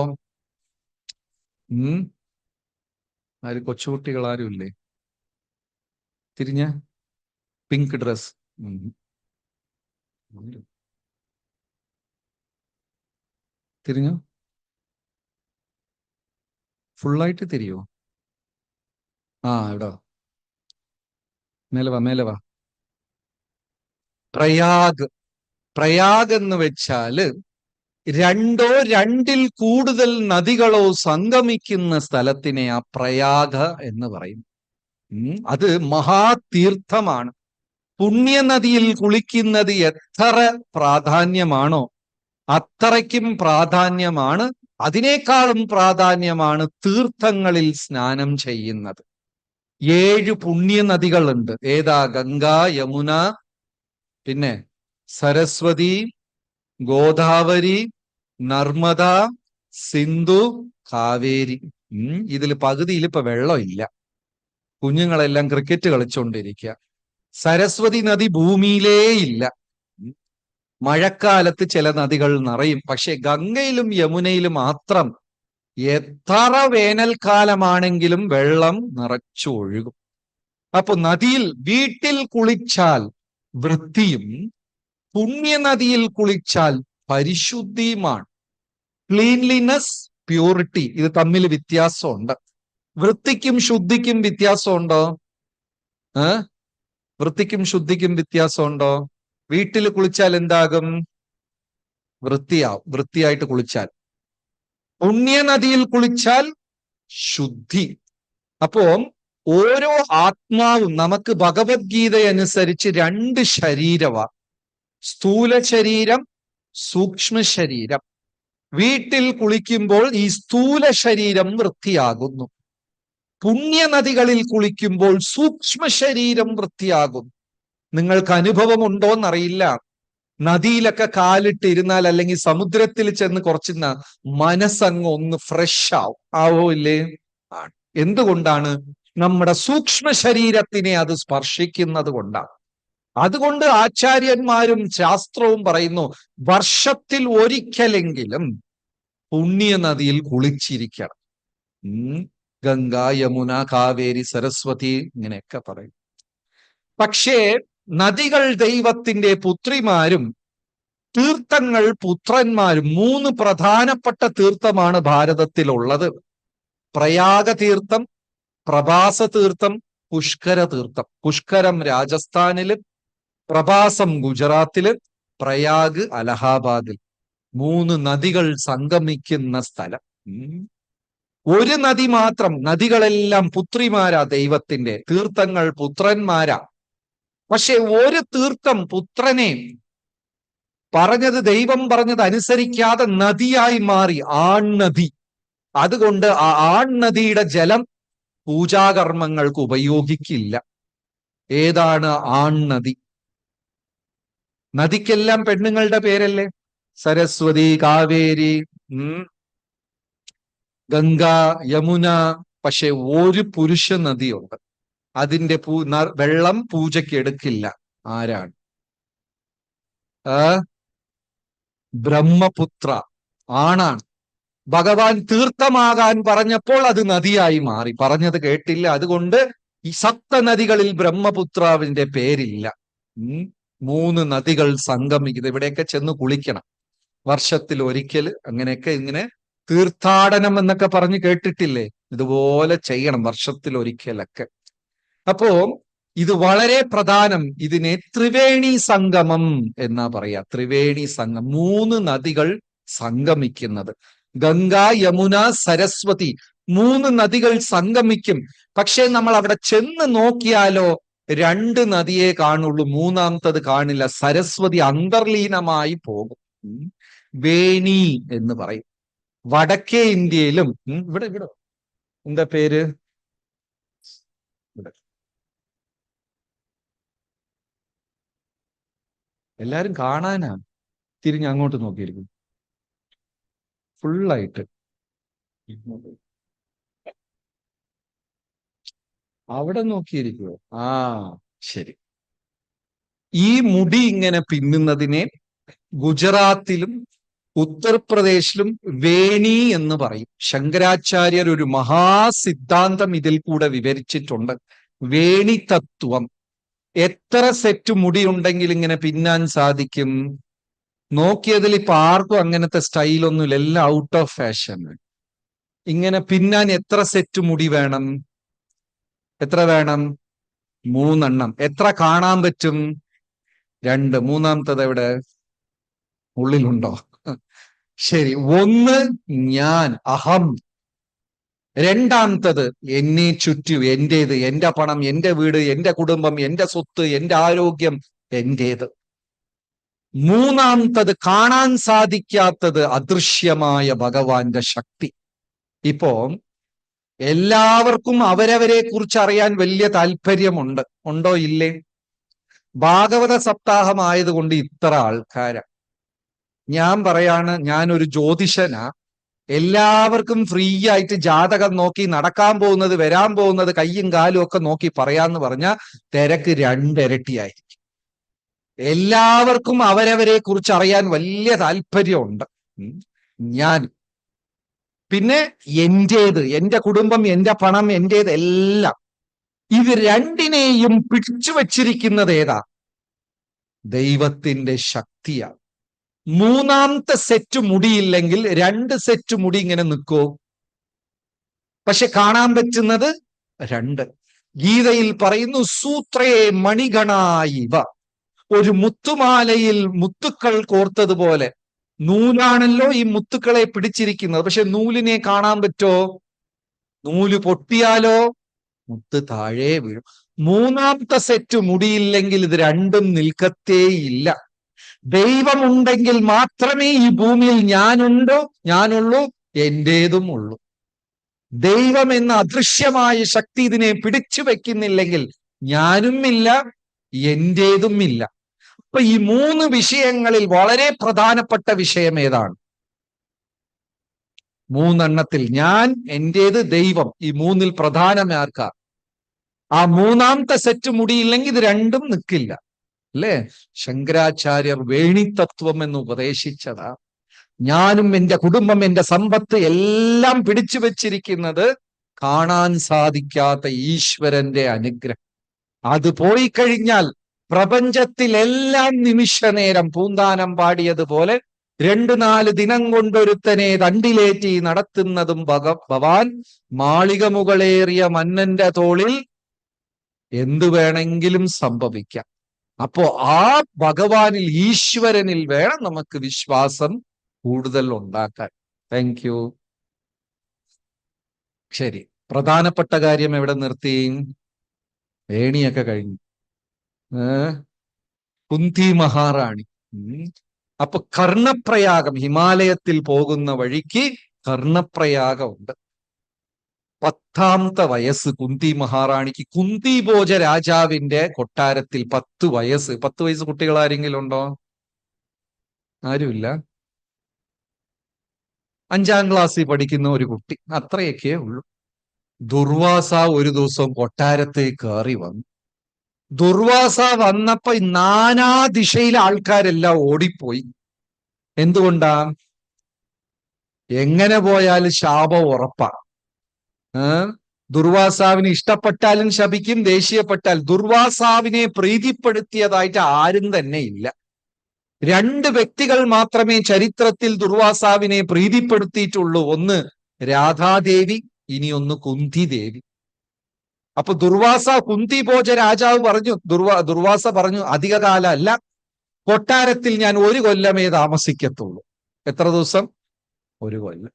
ആര് കൊച്ചുകുട്ടികൾ ആരും ഇല്ലേ? തിരിഞ്ഞ പിങ്ക് ഡ്രസ്, തിരിഞ്ഞു, ഫുള്ളായിട്ട് തിരിയോ? എവിടോ മേലവാ. പ്രയാഗ് എന്ന് വെച്ചാല് രണ്ടോ രണ്ടിൽ കൂടുതൽ നദികളോ സംഗമിക്കുന്ന സ്ഥലത്തിനെ ആ പ്രയാഗ എന്ന് പറയും. അത് മഹാതീർത്ഥമാണ്. പുണ്യനദിയിൽ കുളിക്കുന്നത് എത്ര പ്രാധാന്യമാണോ അത്രയ്ക്കും പ്രാധാന്യമാണ്, അതിനേക്കാളും പ്രാധാന്യമാണ് തീർത്ഥങ്ങളിൽ സ്നാനം ചെയ്യുന്നത്. 7 പുണ്യനദികളുണ്ട്. ഏതാ? ഗംഗ, യമുന, പിന്നെ സരസ്വതി, ഗോദാവരി, നർമ്മദ, സിന്ധു, കാവേരി. ഇതിൽ പകുതിയിൽ ഇപ്പൊ വെള്ളമില്ല, കുഞ്ഞുങ്ങളെല്ലാം ക്രിക്കറ്റ് കളിച്ചുകൊണ്ടിരിക്കുക. സരസ്വതി നദി ഭൂമിയിലേ ഇല്ല. മഴക്കാലത്ത് ചില നദികൾ നിറയും. പക്ഷെ ഗംഗയിലും യമുനയിലും മാത്രം എത്ര വേനൽക്കാലമാണെങ്കിലും വെള്ളം നിറച്ചൊഴുകും. അപ്പൊ നദിയിൽ വീട്ടിൽ കുളിച്ചാൽ വൃത്തിയും പുണ്യനദിയിൽ കുളിച്ചാൽ പരിശുദ്ധിയുമാണ്. ക്ലീൻലിനെസ്, പ്യൂരിറ്റി, ഇത് തമ്മിൽ വ്യത്യാസമുണ്ട്. വൃത്തിക്കും ശുദ്ധിക്കും വ്യത്യാസമുണ്ടോ? വൃത്തിക്കും ശുദ്ധിക്കും വ്യത്യാസമുണ്ടോ? വീട്ടിൽ കുളിച്ചാൽ എന്താകും? വൃത്തിയാവും, വൃത്തിയായിട്ട് കുളിച്ചാൽ. പുണ്യനദിയിൽ കുളിച്ചാൽ ശുദ്ധി. അപ്പോ ഓരോ ആത്മാവും നമുക്ക് ഭഗവത്ഗീത അനുസരിച്ച് 2 ശരീരമാണ്. സ്ഥൂല ശരീരം, സൂക്ഷ്മ ശരീരം. വീട്ടിൽ കുളിക്കുമ്പോൾ ഈ സ്ഥൂല ശരീരം വൃത്തിയാകുന്നു. പുണ്യനദികളിൽ കുളിക്കുമ്പോൾ സൂക്ഷ്മ ശരീരം വൃത്തിയാകും. നിങ്ങൾക്ക് അനുഭവമുണ്ടോന്നറിയില്ല, നദിയിലൊക്കെ കാലിട്ടിരുന്നാൽ അല്ലെങ്കിൽ സമുദ്രത്തിൽ ചെന്ന് കുറച്ച് മനസ്സങ്ങ് ഒന്ന് ഫ്രഷ് ആവോ ഇല്ലേ? എന്തുകൊണ്ടാണ്? നമ്മുടെ സൂക്ഷ്മ ശരീരത്തിനെ അത് സ്പർശിക്കുന്നത് കൊണ്ടാണ്. അതുകൊണ്ട് ആചാര്യന്മാരും ശാസ്ത്രവും പറയുന്നു, വർഷത്തിൽ ഒരിക്കലെങ്കിലും പുണ്യനദിയിൽ കുളിച്ചിരിക്കണം. ഗംഗ, യമുന, കാവേരി, സരസ്വതി ഇങ്ങനെയൊക്കെ പറയും. പക്ഷേ നദികൾ ദൈവത്തിന്റെ പുത്രിമാരും തീർത്ഥങ്ങൾ പുത്രന്മാരും. 3 പ്രധാനപ്പെട്ട തീർത്ഥമാണ് ഭാരതത്തിലുള്ളത്: പ്രയാഗ തീർത്ഥം, പ്രഭാസ തീർത്ഥം, പുഷ്കര തീർത്ഥം. പുഷ്കരം രാജസ്ഥാനില്, പ്രഭാസം ഗുജറാത്തില്, പ്രയാഗ് അലഹാബാദിൽ. 3 നദികൾ സംഗമിക്കുന്ന സ്ഥലം. ഒരു നദി മാത്രം. നദികളെല്ലാം പുത്രിമാരാ ദൈവത്തിന്റെ, തീർത്ഥങ്ങൾ പുത്രന്മാരാ. പക്ഷെ ഒരു തീർത്ഥം പുത്രനെ പറഞ്ഞത്, ദൈവം പറഞ്ഞത് അനുസരിക്കാതെ നദിയായി മാറി, ആൺനദി. അതുകൊണ്ട് ആ ആൺനദിയുടെ ജലം പൂജാകർമ്മങ്ങൾക്ക് ഉപയോഗിക്കില്ല. ഏതാണ് ആൺനദി? നദിക്കെല്ലാം പെണ്ണുങ്ങളുടെ പേരല്ലേ? സരസ്വതി, കാവേരി, ഗംഗ, യമുന. പക്ഷെ ഒരു പുരുഷ നദിയുണ്ട്, അതിന്റെ വെള്ളം പൂജയ്ക്ക് എടുക്കില്ല. ആരാണ്? ബ്രഹ്മപുത്ര, ആണാണ്. ഭഗവാൻ തീർത്ഥമാകാൻ പറഞ്ഞപ്പോൾ അത് നദിയായി മാറി. പറഞ്ഞത് കേട്ടില്ല. അതുകൊണ്ട് ഈ 7 നദികളിൽ ബ്രഹ്മപുത്രാവിന്റെ പേരില്ല. 3 നദികൾ സംഗമിക്കുന്നത്. ഇവിടെയൊക്കെ ചെന്ന് കുളിക്കണം വർഷത്തിൽ ഒരിക്കൽ. അങ്ങനെയൊക്കെ ഇങ്ങനെ തീർത്ഥാടനം എന്നൊക്കെ പറഞ്ഞ് കേട്ടിട്ടില്ലേ? ഇതുപോലെ ചെയ്യണം വർഷത്തിൽ ഒരിക്കലൊക്കെ. അപ്പോ ഇത് വളരെ പ്രധാനം. ഇതിനെ ത്രിവേണി സംഗമം എന്നാ പറയാ. ത്രിവേണി സംഗമം, 3 നദികൾ സംഗമിക്കുന്നത്. ഗംഗ, യമുന, സരസ്വതി 3 നദികൾ സംഗമിക്കും. പക്ഷെ നമ്മൾ അവിടെ ചെന്ന് നോക്കിയാലോ 2 നദിയെ കാണുള്ളൂ, 3ാമത്തത് കാണില്ല. സരസ്വതി അന്തർലീനമായി പോകും. വേണി എന്ന് പറയും. വടക്കേ ഇന്ത്യയിലും ഇവിടെ എന്താ പേര്? എല്ലാരും കാണാനാ തിരിഞ്ഞ് അങ്ങോട്ട് നോക്കിയിരിക്കും ഫുള്ളായിട്ട്. അവിടെ നോക്കിയിരിക്കുവോ? ആ ശരി. ഈ മുടി ഇങ്ങനെ പിന്നുന്നതിനെ ഗുജറാത്തിലും ഉത്തർപ്രദേശിലും വേണി എന്ന് പറയും. ശങ്കരാചാര്യർ ഒരു മഹാസിദ്ധാന്തം ഇതിൽ കൂടെ വിവരിച്ചിട്ടുണ്ട്, വേണി തത്വം. എത്ര സെറ്റ് മുടി ഉണ്ടെങ്കിൽ ഇങ്ങനെ പിന്നാൻ സാധിക്കും? നോക്കിയതിൽ ഇപ്പൊ ആർക്കും അങ്ങനത്തെ സ്റ്റൈലൊന്നുമില്ല, എല്ലാം ഔട്ട് ഓഫ് ഫാഷൻ. ഇങ്ങനെ പിന്നാൻ എത്ര സെറ്റ് മുടി വേണം? എത്ര വേണം? 3 എണ്ണം. എത്ര കാണാൻ പറ്റും? 2. 3ാമത്തത് എവിടെ? ഉള്ളിലുണ്ടോ? ശരി. 1 ഞാൻ, അഹം. 2ാമത്തത് എന്നെ ചുറ്റി, എന്റേത്, എന്റെ പണം, എന്റെ വീട്, എന്റെ കുടുംബം, എന്റെ സ്വത്ത്, എന്റെ ആരോഗ്യം എന്റേത്. 3ാമത്തത് കാണാൻ സാധിക്കാത്തത്, അദൃശ്യമായ ഭഗവാന്റെ ശക്തി. ഇപ്പോ എല്ലാവർക്കും അവരവരെ കുറിച്ച് അറിയാൻ വലിയ താല്പര്യമുണ്ട്, ഉണ്ടോ ഇല്ലേ? ഭാഗവത സപ്താഹമായതുകൊണ്ട് ഇത്ര ആൾക്കാരാ. ഞാൻ പറയാണ്, ഞാനൊരു ജ്യോതിഷനാ. എല്ലാവർക്കും ഫ്രീ ആയിട്ട് ജാതകം നോക്കി നടക്കാൻ പോകുന്നത്, വരാൻ പോകുന്നത്, കയ്യും കാലും ഒക്കെ നോക്കി പറയാന്ന് പറഞ്ഞാൽ തിരക്ക് 2 ഇരട്ടിയായിരിക്കും. എല്ലാവർക്കും അവരവരെ കുറിച്ച് അറിയാൻ വലിയ താല്പര്യമുണ്ട്. ഞാൻ പിന്നെ എന്റേത്, എന്റെ കുടുംബം, എന്റെ പണം, എന്റേത് എല്ലാം. ഇത് രണ്ടിനെയും പിടിച്ചു വച്ചിരിക്കുന്നത് ഏതാ? ദൈവത്തിന്റെ ശക്തിയാണ്. മൂന്നാമത്തെ സെറ്റ് മുടിയില്ലെങ്കിൽ 2 സെറ്റ് മുടി ഇങ്ങനെ നിൽക്കോ? പക്ഷെ കാണാൻ പറ്റുന്നത് 2. ഗീതയിൽ പറയുന്നു, സൂത്രേ മണിഗണായിവ. ഒരു മുത്തുമാലയിൽ മുത്തുക്കൾ കോർത്തതുപോലെ നൂലാണല്ലോ ഈ മുത്തുക്കളെ പിടിച്ചിരിക്കുന്നത്. പക്ഷെ നൂലിനെ കാണാൻ പറ്റോ? നൂല് പൊട്ടിയാലോ മുത്ത് താഴെ വീഴും. മൂന്നാമത്തെ സെറ്റ് മുടിയില്ലെങ്കിൽ ഇത് രണ്ടും നിൽക്കത്തേയില്ല. ദൈവമുണ്ടെങ്കിൽ മാത്രമേ ഈ ഭൂമിയിൽ ഞാനുള്ളൂ, എന്റേതും ഉള്ളൂ. ദൈവം എന്ന അദൃശ്യമായ ശക്തി ഇതിനെ പിടിച്ചു വെക്കുന്നില്ലെങ്കിൽ ഞാനുമില്ല, എന്റേതുമില്ല. അപ്പൊ ഈ 3 വിഷയങ്ങളിൽ വളരെ പ്രധാനപ്പെട്ട വിഷയം ഏതാണ്? 3 ഞാൻ, എന്റേത്, ദൈവം. ഈ 3 പ്രധാനമാർക്കാ. ആ മൂന്നാമത്തെ സെറ്റ് മുടിയില്ലെങ്കിൽ ഇത് രണ്ടും നിൽക്കില്ല, അല്ലേ? ശങ്കരാചാര്യർ വേണിതത്വം എന്ന് ഉപദേശിച്ചതാ. ഞാനും എന്റെ കുടുംബം, എന്റെ സമ്പത്ത് എല്ലാം പിടിച്ചു വെച്ചിരിക്കുന്നത് കാണാൻ സാധിക്കാത്ത ഈശ്വരന്റെ അനുഗ്രഹം. അത് പോയി കഴിഞ്ഞാൽ പ്രപഞ്ചത്തിലെല്ലാം നിമിഷ നേരം, പൂന്താനം പാടിയതുപോലെ 2-4 ദിനം കൊണ്ടൊരുത്തനെ തണ്ടിലേറ്റി നടത്തുന്നതും ഭഗവാൻ. മാളിക മുകളേറിയ മന്നന്റെ തോളിൽ എന്തു വേണമെങ്കിലും സംഭവിക്കാം. അപ്പോ ആ ഭഗവാനിൽ, ഈശ്വരനിൽ വേണം നമുക്ക് വിശ്വാസം കൂടുതൽ ഉണ്ടാക്കാൻ. Thank you. ശരി, പ്രധാനപ്പെട്ട കാര്യം എവിടെ നിർത്തി? ഏണിയൊക്കെ കഴിഞ്ഞു. കുന്തി മഹാറാണി. അപ്പൊ കർണപ്രയാഗം, ഹിമാലയത്തിൽ പോകുന്ന വഴിക്ക് കർണപ്രയാഗമുണ്ട്. 10ാമത്തെ വയസ്സ് കുന്തി മഹാറാണിക്ക്. കുന്തിഭോജ രാജാവിന്റെ കൊട്ടാരത്തിൽ 10 വയസ്സ്. 10 വയസ്സ് കുട്ടികൾ ആരെങ്കിലും ഉണ്ടോ? ആരുമില്ല. 5ാം ക്ലാസ്സിൽ പഠിക്കുന്ന ഒരു കുട്ടി, അത്രയൊക്കെ ഉള്ളൂ. ദുർവാസ ഒരു ദിവസം കൊട്ടാരത്തിൽ കയറി വന്നു. ദുർവാസ വന്നപ്പോ നാനാ ദിശയിലെ ആൾക്കാരെല്ലാം ഓടിപ്പോയി. എന്തുകൊണ്ടാ? എങ്ങനെ പോയാലും ശാപം ഉറപ്പാണ്. ദുർവാസാവിന് ഇഷ്ടപ്പെട്ടാലും ശപിക്കും, ദേഷ്യപ്പെട്ടാൽ. ദുർവാസാവിനെ പ്രീതിപ്പെടുത്തിയതായിട്ട് ആരും തന്നെ ഇല്ല. 2 വ്യക്തികൾ മാത്രമേ ചരിത്രത്തിൽ ദുർവാസാവിനെ പ്രീതിപ്പെടുത്തിയിട്ടുള്ളൂ. ഒന്ന് രാധാദേവി, ഇനി ഒന്ന് കുന്തിദേവി. അപ്പൊ കുന്തിഭോജ രാജാവ് പറഞ്ഞു, ദുർവാസ പറഞ്ഞു, അധികകാലം അല്ല, കൊട്ടാരത്തിൽ ഞാൻ 1 കൊല്ലമേ താമസിക്കത്തുള്ളൂ. എത്ര ദിവസം? 1 കൊല്ലം.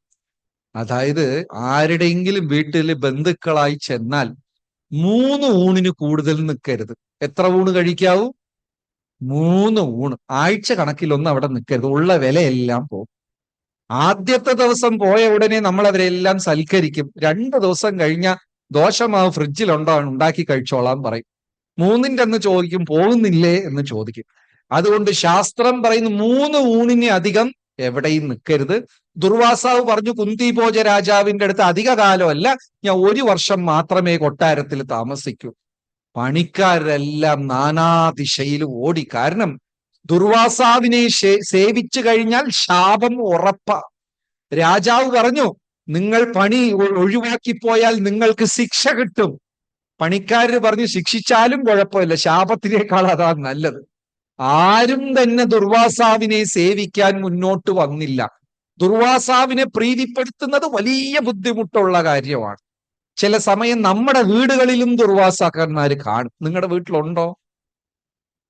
അതായത് ആരുടെയെങ്കിലും വീട്ടിൽ ബന്ധുക്കളായി ചെന്നാൽ 3 ഊണിന് കൂടുതൽ നിൽക്കരുത്. എത്ര ഊണ് കഴിക്കാവൂ? 3 ഊണ്. ആഴ്ച കണക്കിലൊന്നും അവിടെ നിൽക്കരുത്. ഉള്ള വിലയെല്ലാം പോകും. ആദ്യത്തെ ദിവസം പോയ ഉടനെ നമ്മൾ അവരെല്ലാം സൽക്കരിക്കും. 2 ദിവസം കഴിഞ്ഞ ദോശമാവ് ഫ്രിഡ്ജിലുണ്ടോ, ഉണ്ടാക്കി കഴിച്ചോളാൻ പറയും. 3ന്റെ അന്ന് ചോദിക്കും, പോകുന്നില്ലേ എന്ന് ചോദിക്കും. അതുകൊണ്ട് ശാസ്ത്രം പറയുന്നു 3 ഊണിന് അധികം എവിടെയും നിൽക്കരുത്. ദുർവാസാവ് പറഞ്ഞു, കുന്തിഭോജ രാജാവിന്റെ അടുത്ത് അധിക കാലമല്ല, ഞാൻ 1 വർഷം മാത്രമേ കൊട്ടാരത്തിൽ താമസിക്കൂ. പണിക്കാരെല്ലാം നാനാദിശയിൽ ഓടി. കാരണം ദുർവാസാവിനെ സേവിച്ചു കഴിഞ്ഞാൽ ശാപം ഉറപ്പാ. രാജാവ് പറഞ്ഞു, നിങ്ങൾ പണി ഒഴിവാക്കിപ്പോയാൽ നിങ്ങൾക്ക് ശിക്ഷ കിട്ടും. പണിക്കാര് പറഞ്ഞു, ശിക്ഷിച്ചാലും കുഴപ്പമില്ല, ശാപത്തിനേക്കാൾ അതാ നല്ലത്. ആരും തന്നെ ദുർവാസാവിനെ സേവിക്കാൻ മുന്നോട്ട് വന്നില്ല. ദുർവാസാവിനെ പ്രീതിപ്പെടുത്തുന്നത് വലിയ ബുദ്ധിമുട്ടുള്ള കാര്യമാണ്. ചില സമയം നമ്മുടെ വീടുകളിലും ദുർവാസാക്കന്മാര് കാണും. നിങ്ങളുടെ വീട്ടിലുണ്ടോ?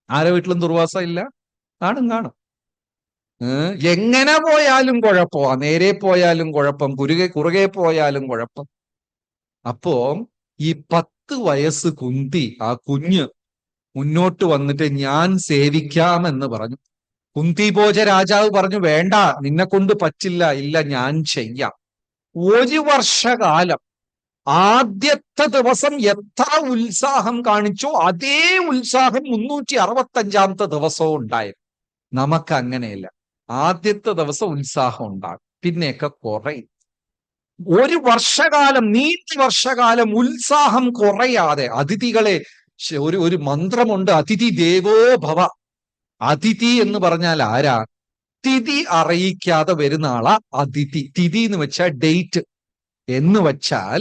ആരെ വീട്ടിലും ദുർവാസ ഇല്ല? കാണും. എങ്ങനെ പോയാലും കുഴപ്പമാ. നേരെ പോയാലും കുഴപ്പം, കുറുകെ പോയാലും കുഴപ്പം. അപ്പോ ഈ 10 വയസ്സ് കുന്തി, ആ കുഞ്ഞ് മുന്നോട്ട് വന്നിട്ട് ഞാൻ സേവിക്കാമെന്ന് പറഞ്ഞു. കുന്തിഭോജ രാജാവ് പറഞ്ഞു, വേണ്ട, നിന്നെ കൊണ്ട് പറ്റില്ല. ഇല്ല, ഞാൻ ചെയ്യാം. 1 വർഷകാലം ആദ്യത്തെ ദിവസം എത്ര ഉത്സാഹം കാണിച്ചോ അതേ ഉത്സാഹം 365ാമത്തെ ദിവസവും ഉണ്ടായിരുന്നു. നമുക്ക് അങ്ങനെയല്ല. ആദ്യത്തെ ദിവസം ഉത്സാഹം ഉണ്ടാകും, പിന്നെയൊക്കെ കുറയും. 1 വർഷകാലം, നീണ്ട വർഷകാലം ഉത്സാഹം കുറയാതെ അതിഥികളെ, ഒരു മന്ത്രമുണ്ട്, അതിഥി ദേവോ ഭവ. അതിഥി എന്ന് പറഞ്ഞാൽ ആരാ? തിഥി അറിയിക്കാതെ വരുന്ന ആളാ അതിഥി. തിഥി എന്ന് വെച്ചാൽ ഡേറ്റ് എന്ന് വെച്ചാൽ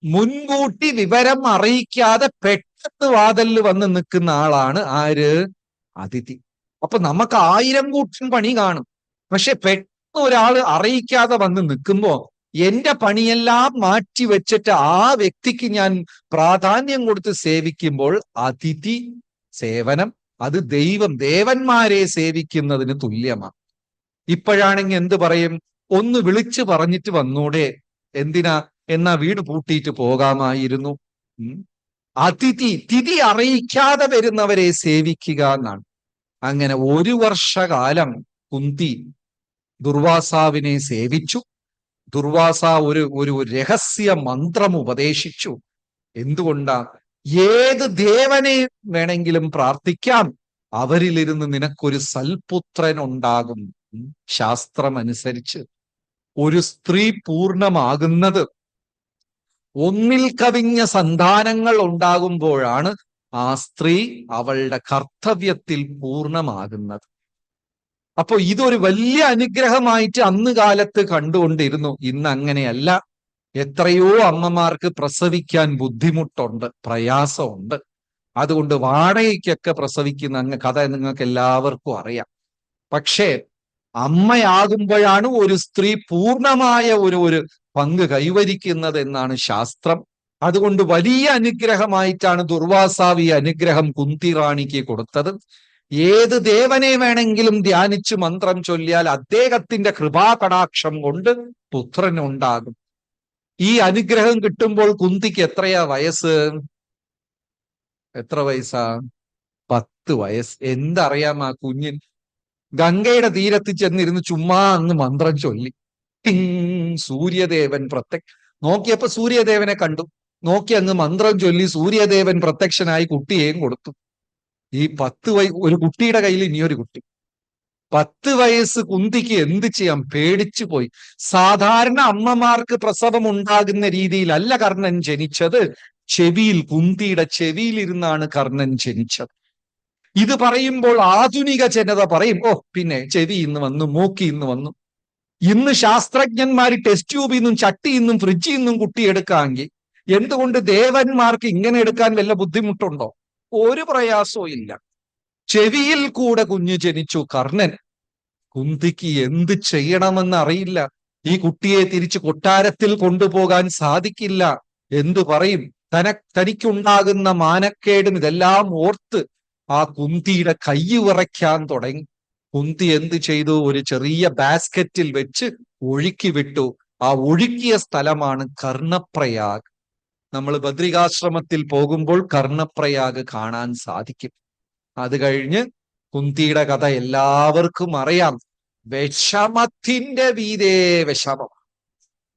മുൻകൂട്ടി വിവരം അറിയിക്കാതെ പെട്ടെന്ന് വാതിലിൽ വന്ന് നിൽക്കുന്ന ആളാണ് ആര്? അതിഥി. അപ്പൊ നമുക്ക് 1000 കൂട്ടം പണി കാണും, പക്ഷെ പെട്ടെന്ന് ഒരാൾ അറിയിക്കാതെ വന്ന് നിൽക്കുമ്പോ എന്റെ പണിയെല്ലാം മാറ്റി വെച്ചിട്ട് ആ വ്യക്തിക്ക് ഞാൻ പ്രാധാന്യം കൊടുത്ത് സേവിക്കുമ്പോൾ അതിഥി സേവനം അത് ദേവന്മാരെ സേവിക്കുന്നതിന് തുല്യമാണ്. ഇപ്പോഴാണെങ്കിൽ എന്ത് പറയും? ഒന്ന് വിളിച്ചു പറഞ്ഞിട്ട് വന്നൂടെ? എന്തിനാ? എന്നാ വീട് പൂട്ടിയിട്ട് പോകാമായിരുന്നു. തിഥി അറിയിക്കാതെ വരുന്നവരെ സേവിക്കുക എന്നാണ്. അങ്ങനെ 1 വർഷകാലം കുന്തി ദുർവാസാവിനെ സേവിച്ചു. ദുർവാസ ഒരു രഹസ്യ മന്ത്രം ഉപദേശിച്ചു. എന്തുകൊണ്ടാ? ഏത് ദേവനെ വേണമെങ്കിലും പ്രാർത്ഥിക്കാം, അവരിലിരുന്ന് നിനക്കൊരു സൽപുത്രൻ ഉണ്ടാകും. ശാസ്ത്രമനുസരിച്ച് ഒരു സ്ത്രീ പൂർണ്ണമാകുന്നത് ഒന്നിൽ കവിഞ്ഞ സന്താനങ്ങൾ ഉണ്ടാകുമ്പോഴാണ് ആ സ്ത്രീ അവളുടെ കർത്തവ്യത്തിൽ പൂർണ്ണമാകുന്നത്. അപ്പൊ ഇതൊരു വലിയ അനുഗ്രഹമായിട്ട് അന്ന് കാലത്ത് കണ്ടുകൊണ്ടിരുന്നു. ഇന്ന് അങ്ങനെയല്ല. എത്രയോ അമ്മമാർക്ക് പ്രസവിക്കാൻ ബുദ്ധിമുട്ടുണ്ട്, പ്രയാസമുണ്ട്. അതുകൊണ്ട് വാടകയ്ക്കൊക്കെ പ്രസവിക്കുന്ന കഥ നിങ്ങൾക്ക് എല്ലാവർക്കും അറിയാം. പക്ഷേ അമ്മയാകുമ്പോഴാണ് ഒരു സ്ത്രീ പൂർണ്ണമായ ഒരു പങ്ക് കൈവരിക്കുന്നത് എന്നാണ് ശാസ്ത്രം. അതുകൊണ്ട് വലിയ അനുഗ്രഹമായിട്ടാണ് ദുർവാസാവ് ഈ അനുഗ്രഹം കുന്തി റാണിക്ക് കൊടുത്തത്. ഏത് ദേവനെ വേണമെങ്കിലും ധ്യാനിച്ച് മന്ത്രം ചൊല്ലിയാൽ അദ്ദേഹത്തിന്റെ കൃപാകടാക്ഷം കൊണ്ട് പുത്രനുണ്ടാകും. ഈ അനുഗ്രഹം കിട്ടുമ്പോൾ കുന്തിക്ക് എത്രയാ വയസ്സ്? എത്ര വയസ്സാ? 10 വയസ്സ്. എന്തറിയാം ആ കുഞ്ഞിന്? ഗംഗയുടെ തീരത്ത് ചെന്നിരുന്ന് ചുമ്മാ അങ്ങ് മന്ത്രം ചൊല്ലി. സൂര്യദേവൻ നോക്കിയപ്പോ സൂര്യദേവനെ കണ്ടു. നോക്കി അങ്ങ് മന്ത്രം ചൊല്ലി സൂര്യദേവൻ പ്രത്യക്ഷനായി കുട്ടിയെയും കൊടുത്തു. ഈ 10 ഒരു കുട്ടിയുടെ കയ്യിൽ ഇനിയൊരു കുട്ടി. 10 വയസ്സ് കുന്തിക്ക് എന്ത് ചെയ്യാം? പേടിച്ചു പോയി. സാധാരണ അമ്മമാർക്ക് പ്രസവം ഉണ്ടാകുന്ന രീതിയിലല്ല കർണൻ ജനിച്ചത്. ചെവിയിൽ, കുന്തിയുടെ ചെവിയിലിരുന്നാണ് കർണൻ ജനിച്ചത്. ഇത് പറയുമ്പോൾ ആധുനിക ജനത പറയും, ഓ പിന്നെ ചെവി ഇന്ന് വന്നു, മൂക്കി ഇന്ന് വന്നു. ഇന്ന് ശാസ്ത്രജ്ഞന്മാർ ടെസ്റ്റ് ട്യൂബിൽ നിന്നും ചട്ടിയിൽ നിന്നും ഫ്രിഡ്ജിൽ നിന്നും കുട്ടിയെടുക്കാമെങ്കിൽ എന്തുകൊണ്ട് ദേവന്മാർക്ക് ഇങ്ങനെ എടുക്കാൻ വല്ല ബുദ്ധിമുട്ടുണ്ടോ? ഒരു പ്രയാസവും ഇല്ല. ചെവിയിൽ കൂടെ കുഞ്ഞ് ജനിച്ചു കർണൻ. കുന്തിക്ക് എന്ത് ചെയ്യണമെന്ന് അറിയില്ല. ഈ കുട്ടിയെ തിരിച്ച് കൊട്ടാരത്തിൽ കൊണ്ടുപോകാൻ സാധിക്കില്ല. എന്തു പറയും? തനിക്കുണ്ടാകുന്ന മാനക്കേടും ഇതെല്ലാം ഓർത്ത് ആ കുന്തിയുടെ കൈ വിറയ്ക്കാൻ തുടങ്ങി. കുന്തി എന്ത് ചെയ്തു? ഒരു ചെറിയ ബാസ്ക്കറ്റിൽ വെച്ച് ഒഴുക്കി വിട്ടു. ആ ഒഴുക്കിയ സ്ഥലമാണ് കർണപ്രയാഗ്. നമ്മൾ ബദ്രികാശ്രമത്തിൽ പോകുമ്പോൾ കർണപ്രയാഗ് കാണാൻ സാധിക്കും. അത് കഴിഞ്ഞ് കുന്തിയുടെ കഥ എല്ലാവർക്കും അറിയാം. വിഷമത്തിന്റെ വീതേ വിഷമം.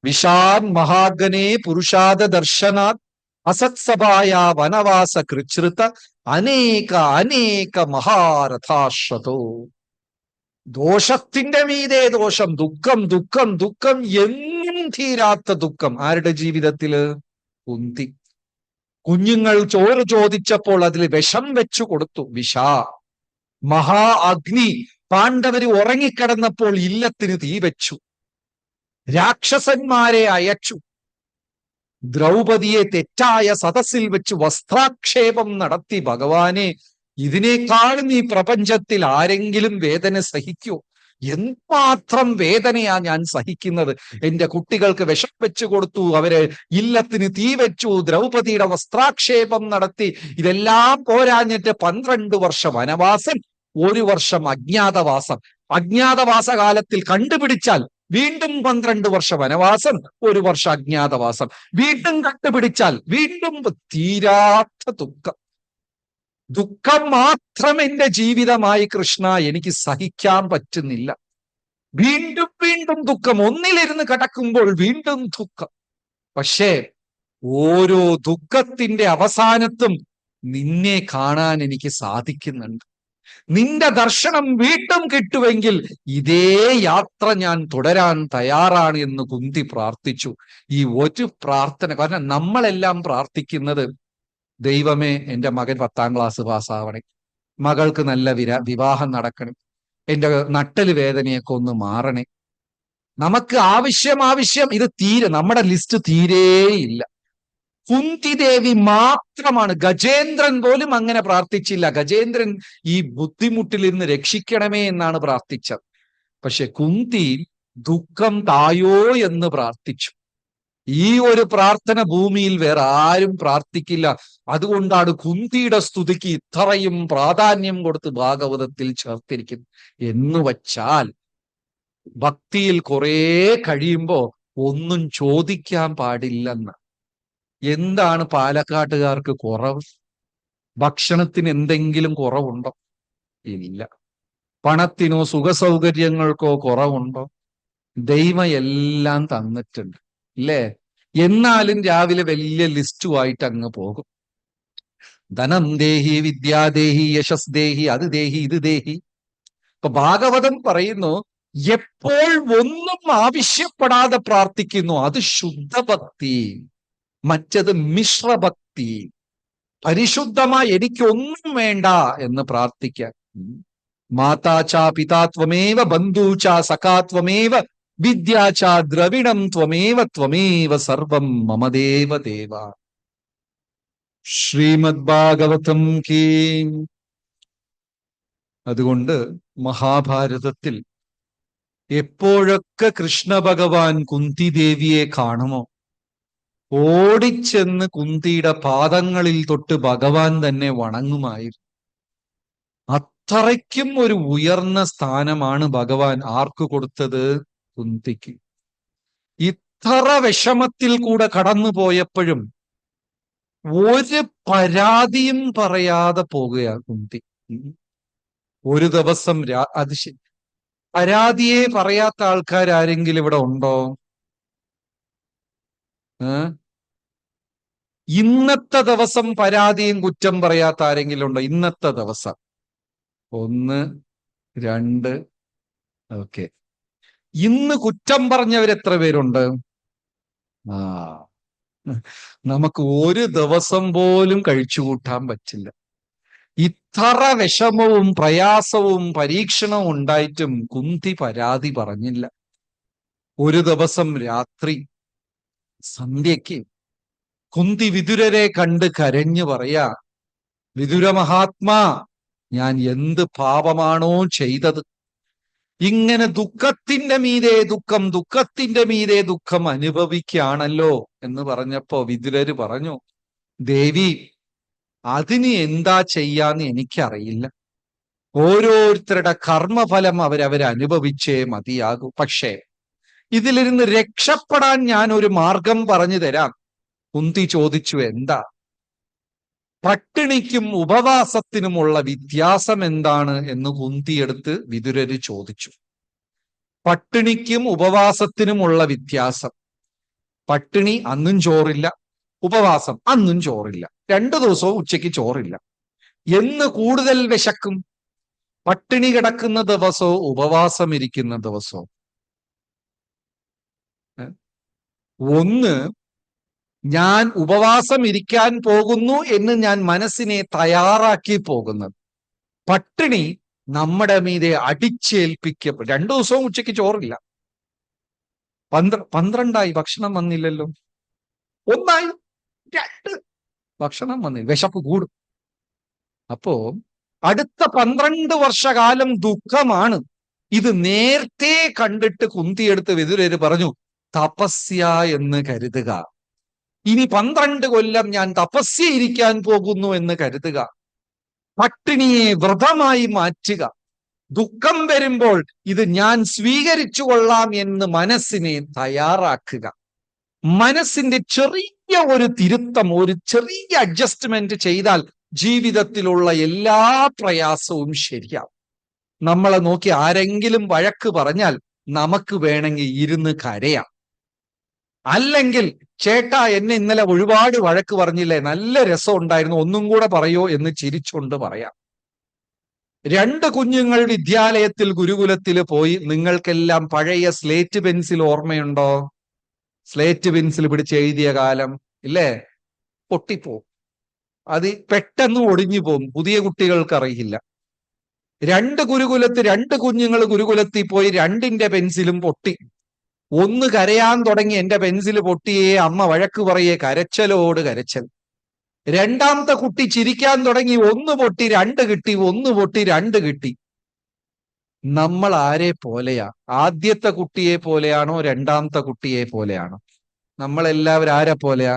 വിഷാൻ മഹാഗനെ പുരുഷാദ ദർശനാത് അസത്സഭായ വനവാസ കൃച്ഛൃത അനേക മഹാരഥാശ്വതോ. ദോഷത്തിന്റെ മീതെ ദോഷം, ദുഃഖം എന്നും തീരാത്ത ദുഃഖം. ആരുടെ ജീവിതത്തില്? കുന്തി. കുഞ്ഞുങ്ങൾ ചോറ് ചോദിച്ചപ്പോൾ അതിൽ വിഷം വെച്ചു കൊടുത്തു. മഹാ അഗ്നി. പാണ്ഡവര് ഉറങ്ങിക്കിടന്നപ്പോൾ ഇല്ലത്തിന് തീ വെച്ചു. രാക്ഷസന്മാരെ അയച്ചു. ദ്രൗപദിയെ തെറ്റായ സദസ്സിൽ വെച്ച് വസ്ത്രാക്ഷേപം നടത്തി. ഭഗവാനെ, ഇതിനേക്കാളും ഈ പ്രപഞ്ചത്തിൽ ആരെങ്കിലും വേദന സഹിക്കൂ? എന്തുമാത്രം വേദനയാ ഞാൻ സഹിക്കുന്നത്. എന്റെ കുട്ടികൾക്ക് വിഷം വെച്ചു കൊടുത്തു, അവര് ഇല്ലത്തിന് തീ വെച്ചു, ദ്രൗപദിയുടെ വസ്ത്രാക്ഷേപം നടത്തി. ഇതെല്ലാം പോരാഞ്ഞിട്ട് 12 വർഷം വനവാസം, 1 വർഷം അജ്ഞാതവാസം. അജ്ഞാതവാസ കാലത്തിൽ കണ്ടുപിടിച്ചാൽ വീണ്ടും 12 വർഷം വനവാസം, 1 വർഷം അജ്ഞാതവാസം. വീണ്ടും കണ്ടുപിടിച്ചാൽ വീണ്ടും തീരാത്ത ദുഃഖം മാത്രം എന്റെ ജീവിതമായി കൃഷ്ണ. എനിക്ക് സഹിക്കാൻ പറ്റുന്നില്ല. വീണ്ടും ദുഃഖം. ഒന്നിലിരുന്ന് കിടക്കുമ്പോൾ വീണ്ടും ദുഃഖം. പക്ഷേ ഓരോ ദുഃഖത്തിന്റെ അവസാനത്തും നിന്നെ കാണാൻ എനിക്ക് സാധിക്കുന്നുണ്ട്. നിന്റെ ദർശനം വീണ്ടും കിട്ടുമെങ്കിൽ ഇതേ യാത്ര ഞാൻ തുടരാൻ തയ്യാറാണ് എന്ന് കുന്തി പ്രാർത്ഥിച്ചു. ഈ ഒരു പ്രാർത്ഥന, കാരണം നമ്മളെല്ലാം പ്രാർത്ഥിക്കുന്നത്, ദൈവമേ എന്റെ മകൻ 10ാം ക്ലാസ് പാസ്സാവണേ, മകൾക്ക് നല്ല വിവാഹം നടക്കണം, എന്റെ നട്ടല് വേദനയൊക്കെ ഒന്ന് മാറണേ. നമുക്ക് ആവശ്യം ഇത് നമ്മുടെ ലിസ്റ്റ് തീരെയില്ല. കുന്തിദേവി മാത്രമാണ്. ഗജേന്ദ്രൻ പോലും അങ്ങനെ പ്രാർത്ഥിച്ചില്ല. ഗജേന്ദ്രൻ ഈ ബുദ്ധിമുട്ടിൽ നിന്ന് രക്ഷിക്കണമേ എന്നാണ് പ്രാർത്ഥിച്ചത്. പക്ഷെ കുന്തി ദുഃഖം തായോ എന്ന് പ്രാർത്ഥിച്ചു. ഈ ഒരു പ്രാർത്ഥന ഭൂമിയിൽ വേറെ ആരും പ്രാർത്ഥിക്കില്ല. അതുകൊണ്ടാണ് കുന്തിയുടെ സ്തുതിക്ക് ഇത്രയും പ്രാധാന്യം കൊടുത്ത് ഭാഗവതത്തിൽ ചേർത്തിരിക്കുന്നത്. എന്ന് വച്ചാൽ ഭക്തിയിൽ കുറെ കഴിയുമ്പോ ഒന്നും ചോദിക്കാൻ പാടില്ലെന്ന്. എന്താണ് പാലക്കാട്ടുകാർക്ക് കുറവ്? ഭക്ഷണത്തിന് എന്തെങ്കിലും കുറവുണ്ടോ? ഇല്ല. പണത്തിനോ സുഖസൗകര്യങ്ങൾക്കോ കുറവുണ്ടോ? ദൈവം എല്ലാം തന്നിട്ടുണ്ട്, ഇല്ലേ? എന്നാലും രാവിലെ വലിയ ലിസ്റ്റുമായിട്ട് അങ്ങ് പോകും. ധനം ദേഹി, വിദ്യാദേഹി, യശസ് ദേഹി, അത് ദേഹി, ഇത് ദേഹി. ഇപ്പൊ ഭാഗവതം പറയുന്നു, എപ്പോൾ ഒന്നും ആവശ്യപ്പെടാതെ പ്രാർത്ഥിക്കുന്നു അത് ശുദ്ധഭക്തി, മറ്റത് മിശ്രഭക്തി. പരിശുദ്ധമായി എനിക്കൊന്നും വേണ്ട എന്ന് പ്രാർത്ഥിക്കാൻ. മാതാചാ പിതാത്വമേവ ബന്ധൂച സഖാത്വമേവ വിദ്യാച ദ്രവിണം ത്വമേവ സർവം മമദേവ ദേവ. ശ്രീമദ് ഭാഗവതം കീ. അതുകൊണ്ട് മഹാഭാരതത്തിൽ എപ്പോഴൊക്കെ കൃഷ്ണ ഭഗവാൻ കുന്തി ദേവിയെ കാണുമോ ഓടിച്ചെന്ന് കുന്തിയുടെ പാദങ്ങളിൽ തൊട്ട് ഭഗവാൻ തന്നെ വണങ്ങുമായിരുന്നു. അത്രയ്ക്കും ഒരു ഉയർന്ന സ്ഥാനമാണ് ഭഗവാൻ ആർക്ക് കൊടുത്തത്? കുന്തിക്ക്. ഇത്ര വിഷമത്തിൽ കൂടെ കടന്നു പോയപ്പോഴും ഒരു പരാതിയും പറയാതെ പോകുകയാണ് കുന്തി. ഒരു ദിവസം അത് പരാതിയെ പറയാത്ത ആൾക്കാരെങ്കിലും ഇവിടെ ഉണ്ടോ? ഇന്നത്തെ ദിവസം പരാതിയും കുറ്റം പറയാത്ത ആരെങ്കിലും ഉണ്ടോ? ഇന്നത്തെ ദിവസം 1 2. ഓക്കെ. ഇന്ന് കുറ്റം പറഞ്ഞവരെത്ര പേരുണ്ട്? നമുക്ക് ഒരു ദിവസം പോലും കഴിച്ചുകൂട്ടാൻ പറ്റില്ല. ഇത്ര വിഷമവും പ്രയാസവും പരീക്ഷണവും ഉണ്ടായിട്ടും കുന്തി പരാതി പറഞ്ഞില്ല. ഒരു ദിവസം രാത്രി സന്ധ്യയ്ക്ക് കുന്തി വിതുരരെ കണ്ട് കരഞ്ഞു പറയാ, വിതുര മഹാത്മാ, ഞാൻ എന്ത് പാപമാണോ ചെയ്തത്? ഇങ്ങനെ ദുഃഖത്തിന്റെ മീതെ ദുഃഖം, ദുഃഖത്തിന്റെ മീതെ ദുഃഖം അനുഭവിക്കുകയാണല്ലോ എന്ന് പറഞ്ഞപ്പോ വിതുരര് പറഞ്ഞു, ദേവി, അതിന് എന്താ ചെയ്യാന്ന് എനിക്കറിയില്ല. ഓരോരുത്തരുടെ കർമ്മഫലം അവരനുഭവിച്ചേ മതിയാകൂ. പക്ഷേ ഇതിലിരുന്ന് രക്ഷപ്പെടാൻ ഞാൻ ഒരു മാർഗം പറഞ്ഞു തരാം. കുന്തി ചോദിച്ചു, എന്താ? പട്ടിണിക്കും ഉപവാസത്തിനുമുള്ള വ്യത്യാസം എന്താണ് എന്ന് കുന്തിയെടുത്ത് വിതുരര് ചോദിച്ചു. പട്ടിണിക്കും ഉപവാസത്തിനുമുള്ള വ്യത്യാസം. പട്ടിണി അന്നും ചോറില്ല, ഉപവാസം അന്നും ചോറില്ല, 2 ദിവസവും ഉച്ചയ്ക്ക് ചോറില്ല. എന്ന് കൂടുതൽ വിശക്കും? പട്ടിണി കിടക്കുന്ന ദിവസവും ഉപവാസം ഇരിക്കുന്ന ദിവസവും? ഒന്ന്, ഞാൻ ഉപവാസം ഇരിക്കാൻ പോകുന്നു എന്ന് ഞാൻ മനസ്സിനെ തയ്യാറാക്കി പോകുന്നത്. പട്ടിണി നമ്മുടെ മീതെ അടിച്ചേൽപ്പിക്കപ്പെടും. 2 ദിവസവും ഉച്ചയ്ക്ക് ചോറില്ല, 12 ഭക്ഷണം വന്നില്ലല്ലോ, 1 2 ഭക്ഷണം വന്നില്ല, വിശപ്പ് കൂടും. അപ്പോ അടുത്ത 12 വർഷകാലം ദുഃഖമാണ്. ഇത് നേരത്തെ കണ്ടിട്ട് കുന്തിയെടുത്ത് വിതുരര് പറഞ്ഞു, തപസ്യ എന്ന് കരുതുക. ഇനി 12 കൊല്ലം ഞാൻ തപസ്യ ഇരിക്കാൻ പോകുന്നു എന്ന് കരുതുക. പട്ടിണിയെ വ്രതമായി മാറ്റുക. ദുഃഖം വരുമ്പോൾ ഇത് ഞാൻ സ്വീകരിച്ചു കൊള്ളാം എന്ന് മനസ്സിനെ തയ്യാറാക്കുക. മനസ്സിന്റെ ചെറിയ ഒരു തിരുത്തം, ഒരു ചെറിയ അഡ്ജസ്റ്റ്മെന്റ് ചെയ്താൽ ജീവിതത്തിലുള്ള എല്ലാ പ്രയാസവും ശരിയാവും. നമ്മളെ നോക്കി ആരെങ്കിലും വഴക്ക് പറഞ്ഞാൽ നമുക്ക് വേണമെങ്കിൽ ഇരുന്ന് കരയാം. അല്ലെങ്കിൽ, ചേട്ടാ, എന്നെ ഇന്നലെ ഒരുപാട് വഴക്ക് പറഞ്ഞില്ലേ, നല്ല രസം ഉണ്ടായിരുന്നു, ഒന്നും കൂടെ പറയോ എന്ന് ചിരിച്ചുകൊണ്ട് പറയാം. 2 കുഞ്ഞുങ്ങൾ വിദ്യാലയത്തിൽ ഗുരുകുലത്തിൽ പോയി. നിങ്ങൾക്കെല്ലാം പഴയ സ്ലേറ്റ് പെൻസിൽ ഓർമ്മയുണ്ടോ? സ്ലേറ്റ് പെൻസിൽ പിടിച്ച് എഴുതിയ കാലം ഇല്ലേ? പൊട്ടിപ്പോ. അത് പെട്ടെന്ന് ഒടിഞ്ഞു പോകും. പുതിയ കുട്ടികൾക്ക് അറിയില്ല. രണ്ട് കുഞ്ഞുങ്ങൾ ഗുരുകുലത്തിൽ പോയി, രണ്ടിന്റെ പെൻസിലും പൊട്ടി. ഒന്ന് കരയാൻ തുടങ്ങി, എന്റെ പെൻസിൽ പൊട്ടിയേ, അമ്മ വഴക്ക് പറയേ, കരച്ചലോട് കരച്ചൽ. രണ്ടാമത്തെ കുട്ടി ചിരിക്കാൻ തുടങ്ങി, ഒന്ന് പൊട്ടി രണ്ട് കിട്ടി, ഒന്ന് പൊട്ടി രണ്ട് കിട്ടി. നമ്മൾ ആരെ പോലെയാ? ആദ്യത്തെ കുട്ടിയെ പോലെയാണോ രണ്ടാമത്തെ കുട്ടിയെ പോലെയാണോ? നമ്മളെല്ലാവരും ആരെ പോലെയാ?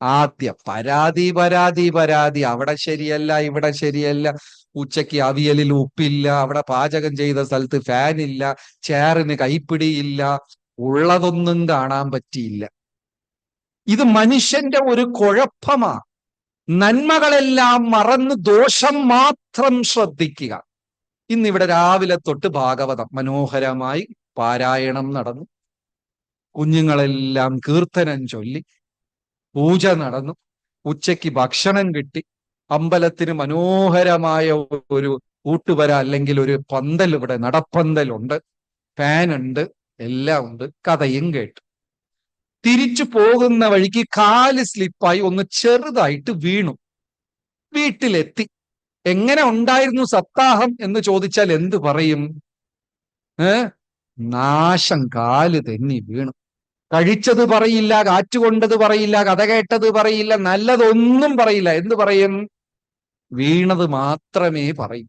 ആദ്യം പരാതി പരാതി പരാതി, അവിടെ ശരിയല്ല, ഇവിടെ ശരിയല്ല, ഉച്ചയ്ക്ക് അവിയലിൽ ഉപ്പില്ല, അവിടെ പാചകം ചെയ്ത സ്ഥലത്ത് ഫാനില്ല, ചെയറിന് കൈപ്പിടിയില്ല, ഉള്ളതൊന്നും കാണാൻ പറ്റിയില്ല. ഇത് മനുഷ്യന്റെ ഒരു കുഴപ്പമാ. നന്മകളെല്ലാം മറന്ന് ദോഷം മാത്രം ശ്രദ്ധിക്കുക. ഇന്നിവിടെ രാവിലെ തൊട്ട് ഭാഗവതം മനോഹരമായി പാരായണം നടന്നു. കുഞ്ഞുങ്ങളെല്ലാം കീർത്തനം ചൊല്ലി, പൂജ നടന്നു, ഉച്ചയ്ക്ക് ഭക്ഷണം കിട്ടി, അമ്പലത്തിന് മനോഹരമായ ഒരു ഊട്ടുവര അല്ലെങ്കിൽ ഒരു പന്തൽ, ഇവിടെ നടപ്പന്തലുണ്ട്, ഫാനുണ്ട്, എല്ലാം ഉണ്ട്. കഥയും കേട്ടു. തിരിച്ചു പോകുന്ന വഴിക്ക് കാല് സ്ലിപ്പായി ഒന്ന് ചെറുതായിട്ട് വീണു. വീട്ടിലെത്തി. എങ്ങനെ ഉണ്ടായിരുന്നു സപ്താഹം എന്ന് ചോദിച്ചാൽ എന്ത് പറയും? നാശം, കാല് തെന്നി വീണു. കഴിച്ചത് പറയില്ല, കാറ്റുകൊണ്ടത് പറയില്ല, കഥ കേട്ടത് പറയില്ല, നല്ലതൊന്നും പറയില്ല. എന്ത് പറയും? വീണത് മാത്രമേ പറയൂ.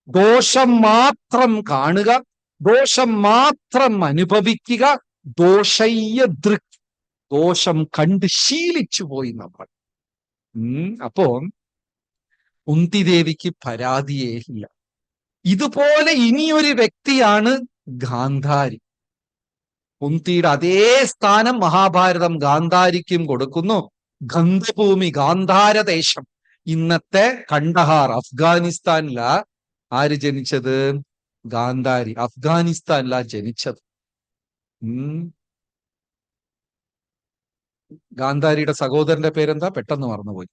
ദോഷം മാത്രം കാണുക, ദോഷം മാത്രം അനുഭവിക്കുക. ദോഷയ്യ ദൃക്, ദോഷം കണ്ട് ശീലിച്ചു പോയി നമ്മൾ. അപ്പോ കുന്തിദേവിക്ക് പരാതിയേ ഇല്ല. ഇതുപോലെ ഇനിയൊരു വ്യക്തിയാണ് ഗാന്ധാരി. കുന്തിയുടെ അതേ സ്ഥാനം മഹാഭാരതം ഗാന്ധാരിക്കും കൊടുക്കുന്നു. ഗന്ധഭൂമി, ഗാന്ധാരദേശം, ഇന്നത്തെ കണ്ടഹാർ, അഫ്ഗാനിസ്ഥാനിലാ ആര് ജനിച്ചത്? ഗാന്ധാരി അഫ്ഗാനിസ്ഥാനിലാ ജനിച്ചത്. ഗാന്ധാരിയുടെ സഹോദരന്റെ പേരെന്താ? പെട്ടെന്ന് മറന്നുപോയി.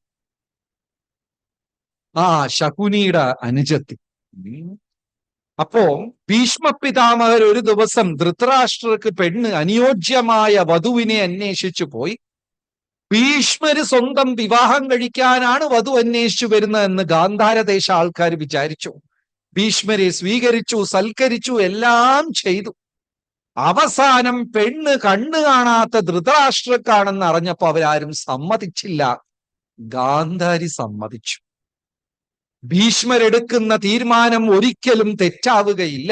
ശകുനിയുടെ അനുജത്തി. അപ്പോ ഭീഷ്മ പിതാമഹർ ഒരു ദിവസം ധൃതരാഷ്ട്രർക്ക് പെണ്ണ് അനുയോജ്യമായ വധുവിനെ അന്വേഷിച്ചു പോയി. ഭീഷ്മര് സ്വന്തം വിവാഹം കഴിക്കാനാണ് വധു അന്വേഷിച്ചു വരുന്നതെന്ന് ഗാന്ധാരദേശ ആൾക്കാർ വിചാരിച്ചു. ഭീഷ്മരെ സ്വീകരിച്ചു, സൽക്കരിച്ചു, എല്ലാം ചെയ്തു. അവസാനം പെണ്ണ് കണ്ണു കാണാത്ത ധൃതരാഷ്ട്രക്കാണെന്ന് അറിഞ്ഞപ്പോ അവരാരും സമ്മതിച്ചില്ല. ഗാന്ധാരി സമ്മതിച്ചു. ഭീഷ്മരെടുക്കുന്ന തീരുമാനം ഒരിക്കലും തെറ്റാവുകയില്ല.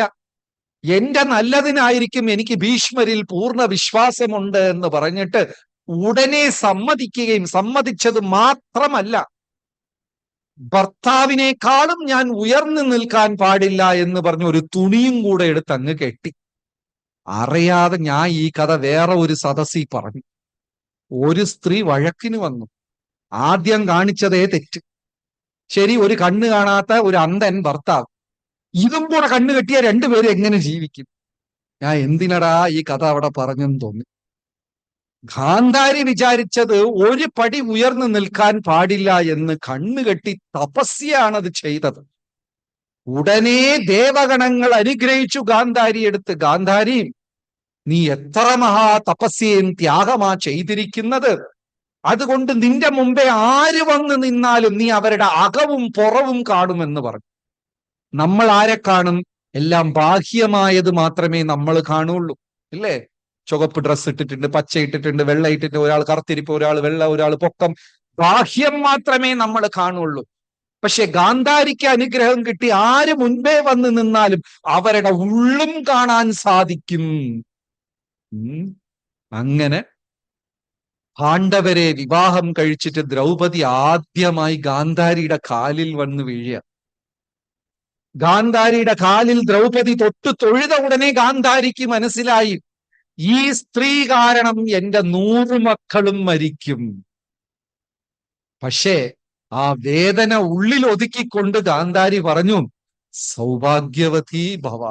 എന്റെ നല്ലതിനായിരിക്കും, എനിക്ക് ഭീഷ്മരിൽ പൂർണ്ണ വിശ്വാസമുണ്ട് എന്ന് പറഞ്ഞിട്ട് ഉടനെ സമ്മതിക്കുകയും, സമ്മതിച്ചത് മാത്രമല്ല, ഭർത്താവിനേക്കാളും ഞാൻ ഉയർന്നു നിൽക്കാൻ പാടില്ല എന്ന് പറഞ്ഞ ഒരു തുണിയും കൂടെ എടുത്ത് അങ്ങ് കെട്ടി. അറിയാതെ ഞാൻ ഈ കഥ വേറെ ഒരു സദസ്സിൽ പറഞ്ഞു. ഒരു സ്ത്രീ വഴക്കിന് വന്നു. ആദ്യം കാണിച്ചതേ തെറ്റ്. ശരി, ഒരു കണ്ണ് കാണാത്ത ഒരു അന്ധൻ ഭർത്താവ്, ഇതും കൂടെ കണ്ണ് കെട്ടിയ രണ്ടുപേരും എങ്ങനെ ജീവിക്കും? ഞാൻ എന്തിനടാ ഈ കഥ അവിടെ പറഞ്ഞെന്ന് തോന്നി. ഗാന്ധാരി വിചാരിച്ചത് ഒരു പടി ഉയർന്നു നിൽക്കാൻ പാടില്ല എന്ന്. കണ്ണുകെട്ടി തപസ്യാണത് ചെയ്തത്. ഉടനെ ദേവഗണങ്ങൾ അനുഗ്രഹിച്ചു ഗാന്ധാരി എടുത്ത്. ഗാന്ധാരി, നീ എത്ര മഹാ തപസ്യയും ത്യാഗമാ ചെയ്തിരിക്കുന്നത്. അതുകൊണ്ട് നിന്റെ മുമ്പേ ആര് വന്ന് നിന്നാലും നീ അവരുടെ അകവും പുറവും കാണുമെന്ന് പറഞ്ഞു. നമ്മൾ ആരെ കാണും? എല്ലാം ബാഹ്യമായത് മാത്രമേ നമ്മൾ കാണുള്ളൂ, ഇല്ലേ? ചുവപ്പ് ഡ്രസ്സ് ഇട്ടിട്ടുണ്ട്, പച്ച ഇട്ടിട്ടുണ്ട്, വെള്ള ഇട്ടിട്ടുണ്ട്, ഒരാൾ കറുത്തിരിപ്പ്, ഒരാൾ വെള്ള, ഒരാൾ പൊക്കം. ബാഹ്യം മാത്രമേ നമ്മൾ കാണുള്ളൂ. പക്ഷെ ഗാന്ധാരിക്ക് അനുഗ്രഹം കിട്ടി. ആര് മുൻപേ വന്ന് നിന്നാലും അവരുടെ ഉള്ളും കാണാൻ സാധിക്കും. അങ്ങനെ പാണ്ഡവരെ വിവാഹം കഴിച്ചിട്ട് ദ്രൗപദി ആദ്യമായി ഗാന്ധാരിയുടെ കാലിൽ വന്ന് വീഴുക. ഗാന്ധാരിയുടെ കാലിൽ ദ്രൗപദി തൊട്ട് തൊഴുത ഉടനെ ഗാന്ധാരിക്ക് മനസ്സിലായി, ഈ സ്ത്രീ കാരണം എന്റെ 100 മക്കളും മരിക്കും. പക്ഷേ ആ വേദന ഉള്ളിൽ ഒതുക്കിക്കൊണ്ട് ഗാന്ധാരി പറഞ്ഞു, സൗഭാഗ്യവതി ഭവ,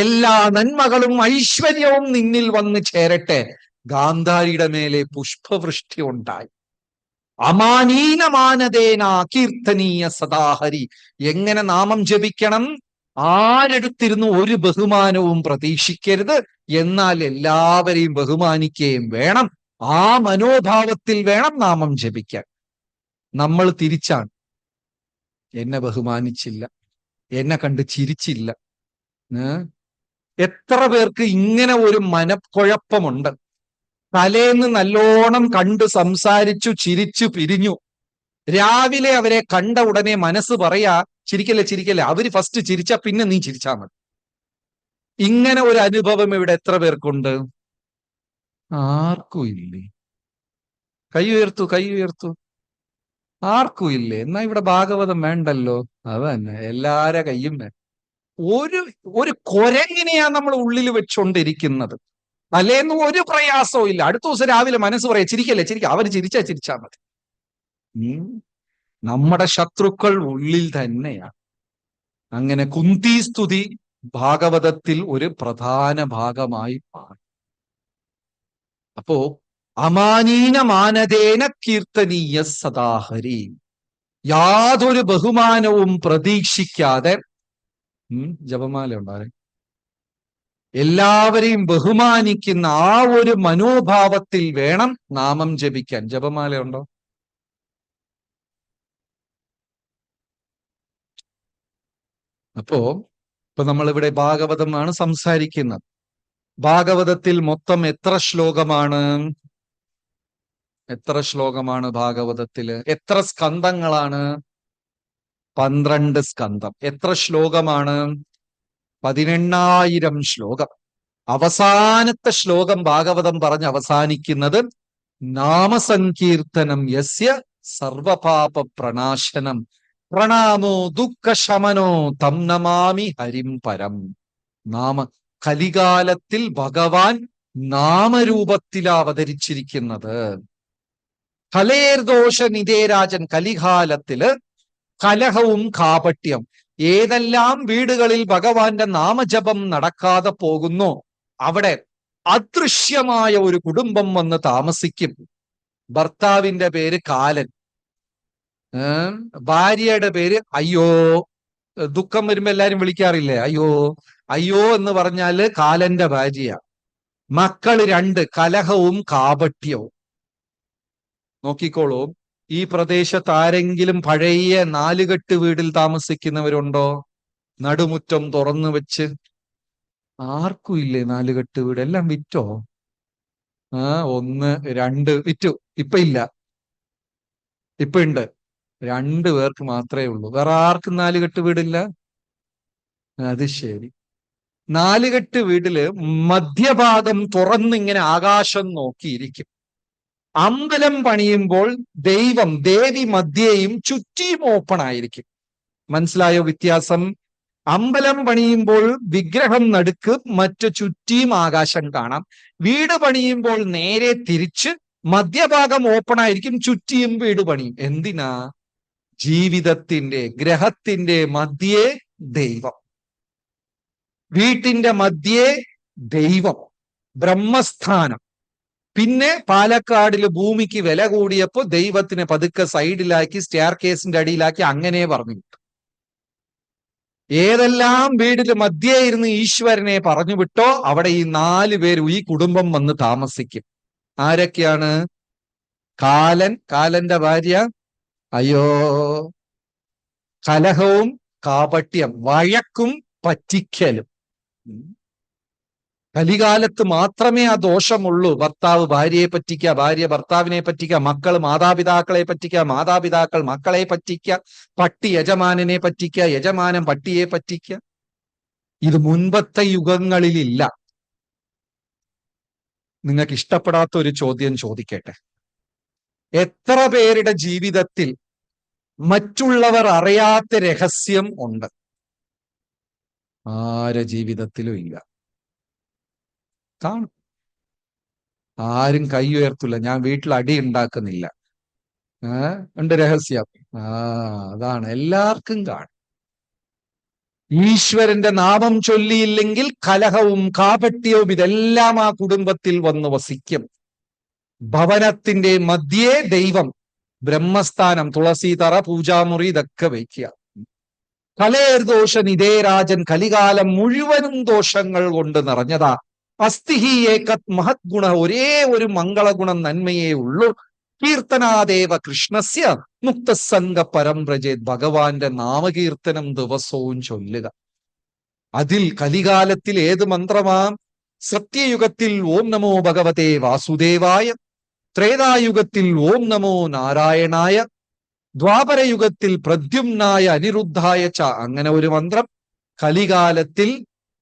എല്ലാ നന്മകളും ഐശ്വര്യവും നിന്നിൽ വന്ന് ചേരട്ടെ. ഗാന്ധാരിയുടെ മേലെ പുഷ്പവൃഷ്ടി ഉണ്ടായി. അമാനീനമാനദേന കീർത്തനീയ സദാഹരി. എങ്ങനെ നാമം ജപിക്കണം? ആരെടുത്തിരുന്നു ഒരു ബഹുമാനവും പ്രതീക്ഷിക്കരുത്, എന്നാൽ എല്ലാവരെയും ബഹുമാനിക്കുകയും വേണം. ആ മനോഭാവത്തിൽ വേണം നാമം ജപിക്കാൻ. നമ്മൾ തിരിച്ചാണ്. എന്നെ ബഹുമാനിച്ചില്ല, എന്നെ കണ്ട് ചിരിച്ചില്ല. എത്ര പേർക്ക് ഇങ്ങനെ ഒരു മനക്കുഴപ്പമുണ്ട്. തലേന്ന് നല്ലോണം കണ്ട് സംസാരിച്ചു, ചിരിച്ചു പിരിഞ്ഞു. രാവിലെ അവരെ കണ്ട ഉടനെ മനസ്സ് പറയാ, ചിരിക്കല്ലേ ചിരിക്കല്ലേ, അവര് ഫസ്റ്റ് ചിരിച്ചാ പിന്നെ നീ ചിരിച്ചാ മതി. ഇങ്ങനെ ഒരു അനുഭവം ഇവിടെ എത്ര പേർക്കുണ്ട്? ആർക്കും ഇല്ലേ? കൈ ഉയർത്തു, കൈ ഉയർത്തു. ആർക്കും ഇല്ലേ? എന്നാ ഇവിടെ ഭാഗവതം വേണ്ടല്ലോ. അത് തന്നെ, എല്ലാരെ കയ്യും വേണം. ഒരു ഒരു കുരങ്ങിനെയാ നമ്മൾ ഉള്ളിൽ വെച്ചോണ്ടിരിക്കുന്നത്. തലേന്ന് ഒരു പ്രയാസവും ഇല്ല. അടുത്ത ദിവസം രാവിലെ മനസ്സ് പറയാ, ചിരിക്കല്ലേ ചിരിക്ക, അവര് ചിരിച്ചാ മതി. നമ്മുടെ ശത്രുക്കൾ ഉള്ളിൽ തന്നെയാണ്. അങ്ങനെ കുന്തി സ്തുതി ഭാഗവതത്തിൽ ഒരു പ്രധാന ഭാഗമായി മാറി. അപ്പോ അമാനീന മാനദേന കീർത്തനീയ സദാഹരി, യാതൊരു ബഹുമാനവും പ്രതീക്ഷിക്കാതെ ജപമാല ഉണ്ടാരെ, എല്ലാവരെയും ബഹുമാനിക്കുന്ന ആ ഒരു മനോഭാവത്തിൽ വേണം നാമം ജപിക്കാൻ. ജപമാല ഉണ്ടോ? ഇപ്പൊ നമ്മളിവിടെ ഭാഗവതമാണ് സംസാരിക്കുന്നത്. ഭാഗവതത്തിൽ മൊത്തം എത്ര ശ്ലോകമാണ്? എത്ര ശ്ലോകമാണ് ഭാഗവതത്തില്? എത്ര സ്കന്ധങ്ങളാണ്? 12 സ്കന്ധം. എത്ര ശ്ലോകമാണ്? 18,000 ശ്ലോകം. അവസാനത്തെ ശ്ലോകം ഭാഗവതം പറഞ്ഞ് അവസാനിക്കുന്നത് നാമസങ്കീർത്തനം യസ്യ സർവപാപ പ്രണാശനം പ്രണാമോ ദുഃഖശമനോ തം നമാമി ഹരിം പരം. കലികാലത്തിൽ ഭഗവാൻ നാമരൂപത്തിലാ അവതരിച്ചിരിക്കുന്നത്. കലേർദോഷ നിതേരാജൻ, കലികാലത്തില് കലഹവും കാപട്യം, ഏതെല്ലാം വീടുകളിൽ ഭഗവാന്റെ നാമജപം നടക്കാതെ പോകുന്നു അവിടെ അദൃശ്യമായ ഒരു കുടുംബം വന്ന് താമസിക്കും. ഭർത്താവിന്റെ പേര് കാലൻ, ഭാര്യയുടെ പേര് അയ്യോ. ദുഃഖം വരുമ്പോ എല്ലാരും വിളിക്കാറില്ലേ അയ്യോ? അയ്യോ എന്ന് പറഞ്ഞാല് കാലന്റെ ഭാര്യ. മക്കള് 2, കലഹവും കാപട്യവും. നോക്കിക്കോളൂ, ഈ പ്രദേശത്ത് ആരെങ്കിലും പഴയ 4 കെട്ട് വീടിൽ താമസിക്കുന്നവരുണ്ടോ? നടുമുറ്റം തുറന്നു വെച്ച്. ആർക്കും ഇല്ലേ 4 കെട്ട് വീട്? എല്ലാം വിറ്റോ? 1, 2 വിറ്റു. ഇപ്പൊ ഇല്ല, ഇപ്പൊ ഉണ്ട്. 2 പേർക്ക് മാത്രമേ ഉള്ളൂ. വേറെ ആർക്കും 4 കെട്ട് വീടില്ല. അത് ശരി. 4 കെട്ട് വീട്ടില് മധ്യഭാഗം തുറന്നിങ്ങനെ ആകാശം നോക്കിയിരിക്കും. അമ്പലം പണിയുമ്പോൾ ദേവി മധ്യേയും ചുറ്റിയും ഓപ്പൺ ആയിരിക്കും. മനസ്സിലായോ വ്യത്യാസം? അമ്പലം പണിയുമ്പോൾ വിഗ്രഹം നടുക്ക്, മറ്റു ചുറ്റിയും ആകാശം കാണാം. വീട് പണിയുമ്പോൾ നേരെ തിരിച്ച് മധ്യഭാഗം ഓപ്പൺ ആയിരിക്കും, ചുറ്റിയും വീട് പണിയും. എന്തിനാ? ജീവിതത്തിന്റെ, ഗ്രഹത്തിന്റെ മധ്യേ ദൈവം, വീട്ടിന്റെ മധ്യേ ദൈവം, ബ്രഹ്മസ്ഥാനം. പിന്നെ പാലക്കാടില് ഭൂമിക്ക് വില കൂടിയപ്പോ ദൈവത്തിനെ പതുക്കെ സൈഡിലാക്കി, സ്റ്റെയർ കേസിന്റെ അടിയിലാക്കി, അങ്ങനെ പറഞ്ഞു വിട്ടു. ഏതെല്ലാം വീടിന് മധ്യേ ഇരുന്ന് ഈശ്വരനെ പറഞ്ഞു വിട്ടോ അവിടെ ഈ 4 പേര്, ഈ കുടുംബം വന്ന് താമസിക്കും. ആരൊക്കെയാണ്? കാലൻ, കാലന്റെ ഭാര്യ അയ്യോ, കലഹവും കാപട്യം, വഴക്കും പറ്റിക്കലും. കലികാലത്ത് മാത്രമേ ആ ദോഷമുള്ളൂ. ഭർത്താവ് ഭാര്യയെ പറ്റിക്കുക, ഭാര്യ ഭർത്താവിനെ പറ്റിക്കുക, മക്കൾ മാതാപിതാക്കളെ പറ്റിക്കുക, മാതാപിതാക്കൾ മക്കളെ പറ്റിക്കുക, പട്ടി യജമാനനെ പറ്റിക്കുക, യജമാനൻ പട്ടിയെ പറ്റിക്കുക. ഇത് മുൻപത്തെ യുഗങ്ങളിലില്ല. നിങ്ങൾക്ക് ഇഷ്ടപ്പെടാത്ത ഒരു ചോദ്യം ചോദിക്കട്ടെ. എത്ര പേരുടെ ജീവിതത്തിൽ മറ്റുള്ളവർ അറിയാത്ത രഹസ്യം ഉണ്ട്? ആരെ ജീവിതത്തിലും ഇല്ല. കാണും. ആരും കൈ ഉയർത്തില്ല, ഞാൻ വീട്ടിൽ അടി ഉണ്ടാക്കുന്നില്ല. ഉണ്ട് രഹസ്യം. അതാണ്, എല്ലാവർക്കും കാണും. ഈശ്വരന്റെ നാമം ചൊല്ലിയില്ലെങ്കിൽ കലഹവും കാപട്യവും ഇതെല്ലാം ആ കുടുംബത്തിൽ വന്ന് വസിക്കും. ഭവനത്തിന്റെ മധ്യേ ദൈവം, ബ്രഹ്മസ്ഥാനം, തുളസീതറ, പൂജാമുറി ഇതൊക്കെ വയ്ക്കുക. കലേർദോഷ നിതേരാജൻ, കലികാലം മുഴുവനും ദോഷങ്ങൾ കൊണ്ട് നിറഞ്ഞതാ. അസ്തിഹി ഏകത് മഹത് ഗുണ, ഒരേ ഒരു മംഗളഗുണം, നന്മയേ ഉള്ളൂ. കീർത്തനാദേവ കൃഷ്ണസ്യ മുക്തസംഗ പരം വ്രജേത്. ഭഗവാന്റെ നാമകീർത്തനം ദിവസവും ചൊല്ലുക. അതിൽ കലികാലത്തിൽ ഏത് മന്ത്രമാ? സത്യയുഗത്തിൽ ഓം നമോ ഭഗവതേ വാസുദേവായ, ത്രേതായുഗത്തിൽ ഓം നമോ നാരായണായ, ദ്വാപരയുഗത്തിൽ പ്രദ്യുമ്നായ അനിരുദ്ധായ ച. അങ്ങനെ ഒരു മന്ത്രം. കലികാലത്തിൽ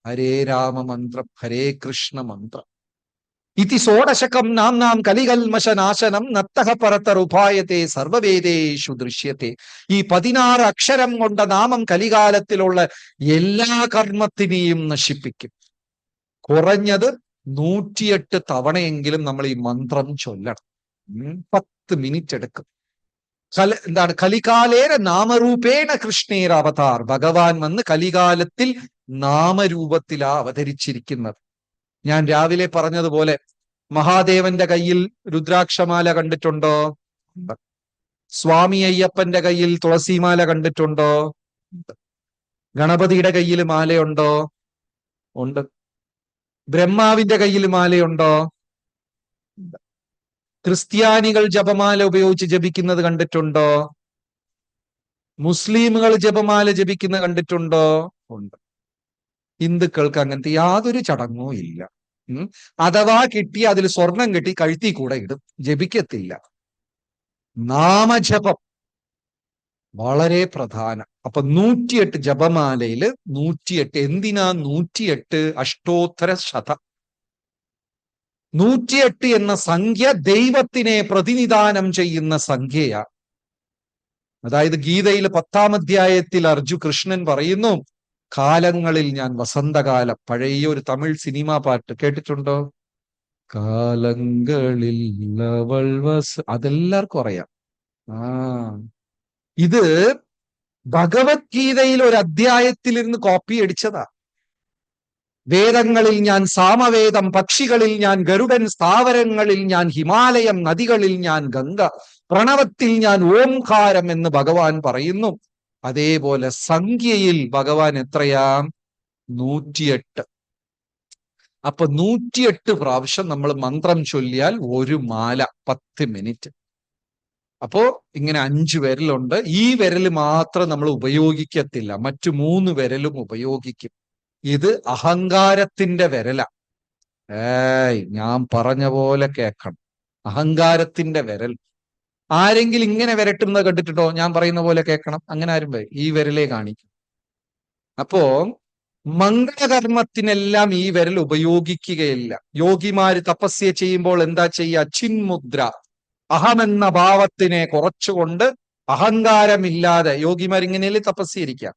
ഹരേ രാമ മന്ത്രം, ഹരേ കൃഷ്ണ മന്ത്രം. ഇതി ഷോഡശകം നാം കലികൽമശനാശനം നത്തഹ പരതരുപായത്തെ സർവവേദേഷു ദൃശ്യത്തെ. ഈ 16 അക്ഷരം കൊണ്ട നാമം കലികാലത്തിലുള്ള എല്ലാ കർമ്മത്തിനെയും നശിപ്പിക്കും. കുറഞ്ഞത് 108 തവണയെങ്കിലും നമ്മൾ ഈ മന്ത്രം ചൊല്ലണം. 10 മിനിറ്റ് എടുക്കും. എന്താണ്? കലികാലേന നാമരൂപേണ കൃഷ്ണേര അവതാർ. ഭഗവാൻ വന്ന് കലികാലത്തിൽ നാമരൂപത്തിലാ അവതരിച്ചിരിക്കുന്നത്. ഞാൻ രാവിലെ പറഞ്ഞതുപോലെ മഹാദേവന്റെ കയ്യിൽ രുദ്രാക്ഷമാല കണ്ടിട്ടുണ്ടോ? സ്വാമി അയ്യപ്പന്റെ കയ്യിൽ തുളസിമാല കണ്ടിട്ടുണ്ടോ? ഗണപതിയുടെ കയ്യിൽ മാലയുണ്ടോ? ഉണ്ട്. ബ്രഹ്മാവിന്റെ കയ്യിൽ മാലയുണ്ടോ? ക്രിസ്ത്യാനികൾ ജപമാല ഉപയോഗിച്ച് ജപിക്കുന്നത് കണ്ടിട്ടുണ്ടോ? മുസ്ലിമുകൾ ജപമാല ജപിക്കുന്നത് കണ്ടിട്ടുണ്ടോ? ഉണ്ട്. ഹിന്ദുക്കൾക്ക് അങ്ങനത്തെ യാതൊരു ചടങ്ങും ഇല്ല. അഥവാ കിട്ടി അതിൽ സ്വർണം കെട്ടി കഴുത്തി കൂടെ ഇടും, ജപിക്കത്തില്ല. നാമജപം വളരെ പ്രധാനം. അപ്പൊ 108 ജപമാലയില് 108. എന്തിനാ 108? അഷ്ടോത്തര ശതം. 108 എന്ന സംഖ്യ ദൈവത്തിനെ പ്രതിനിധാനം ചെയ്യുന്ന സംഖ്യയാ. അതായത് ഗീതയിൽ 10-ാം അധ്യായത്തിൽ കൃഷ്ണൻ പറയുന്നു, കാലങ്ങളിൽ ഞാൻ വസന്തകാലം. പഴയ ഒരു തമിഴ് സിനിമാ പാട്ട് കേട്ടിട്ടുണ്ടോ? കാലങ്ങളിൽ അവൾ അതെല്ലാവർക്കും അറിയാം. ഇത് ഭഗവത്ഗീതയിൽ ഒരു അധ്യായത്തിലിരുന്ന് കോപ്പി അടിച്ചതാ. വേദങ്ങളിൽ ഞാൻ സാമവേദം, പക്ഷികളിൽ ഞാൻ ഗരുഡൻ, സ്ഥാവരങ്ങളിൽ ഞാൻ ഹിമാലയം, നദികളിൽ ഞാൻ ഗംഗ, പ്രണവത്തിൽ ഞാൻ ഓംകാരം എന്ന് ഭഗവാൻ പറയുന്നു. അതേപോലെ സംഖ്യയിൽ ഭഗവാൻ എത്രയാ? 108. അപ്പൊ 108 പ്രാവശ്യം നമ്മൾ മന്ത്രം ചൊല്ലിയാൽ ഒരു മാല 10 മിനിറ്റ്. അപ്പോ ഇങ്ങനെ 5 വിരലുണ്ട്. ഈ വിരൽ മാത്രം നമ്മൾ ഉപയോഗിക്കത്തില്ല, മറ്റു 3 വിരലും ഉപയോഗിക്കും. ഇത് അഹങ്കാരത്തിന്റെ വിരല. ഞാൻ പറഞ്ഞ പോലെ കേൾക്കണം. അഹങ്കാരത്തിന്റെ വിരൽ. ആരെങ്കിലും ഇങ്ങനെ വിരട്ടുന്നത് കണ്ടിട്ടുണ്ടോ? ഞാൻ പറയുന്ന പോലെ കേൾക്കണം. അങ്ങനെ ആരും ഈ വിരലേ കാണിക്കും. അപ്പോ മംഗളകർമ്മത്തിനെല്ലാം ഈ വിരൽ ഉപയോഗിക്കുകയില്ല. യോഗിമാര് തപസ്യ ചെയ്യുമ്പോൾ എന്താ ചെയ്യുക? ചിന്മുദ്ര, അഹമെന്ന ഭാവത്തിനെ കുറച്ചുകൊണ്ട് അഹങ്കാരമില്ലാതെ യോഗിമാരിങ്ങനെയല്ലേ തപസ്യരിക്കുക.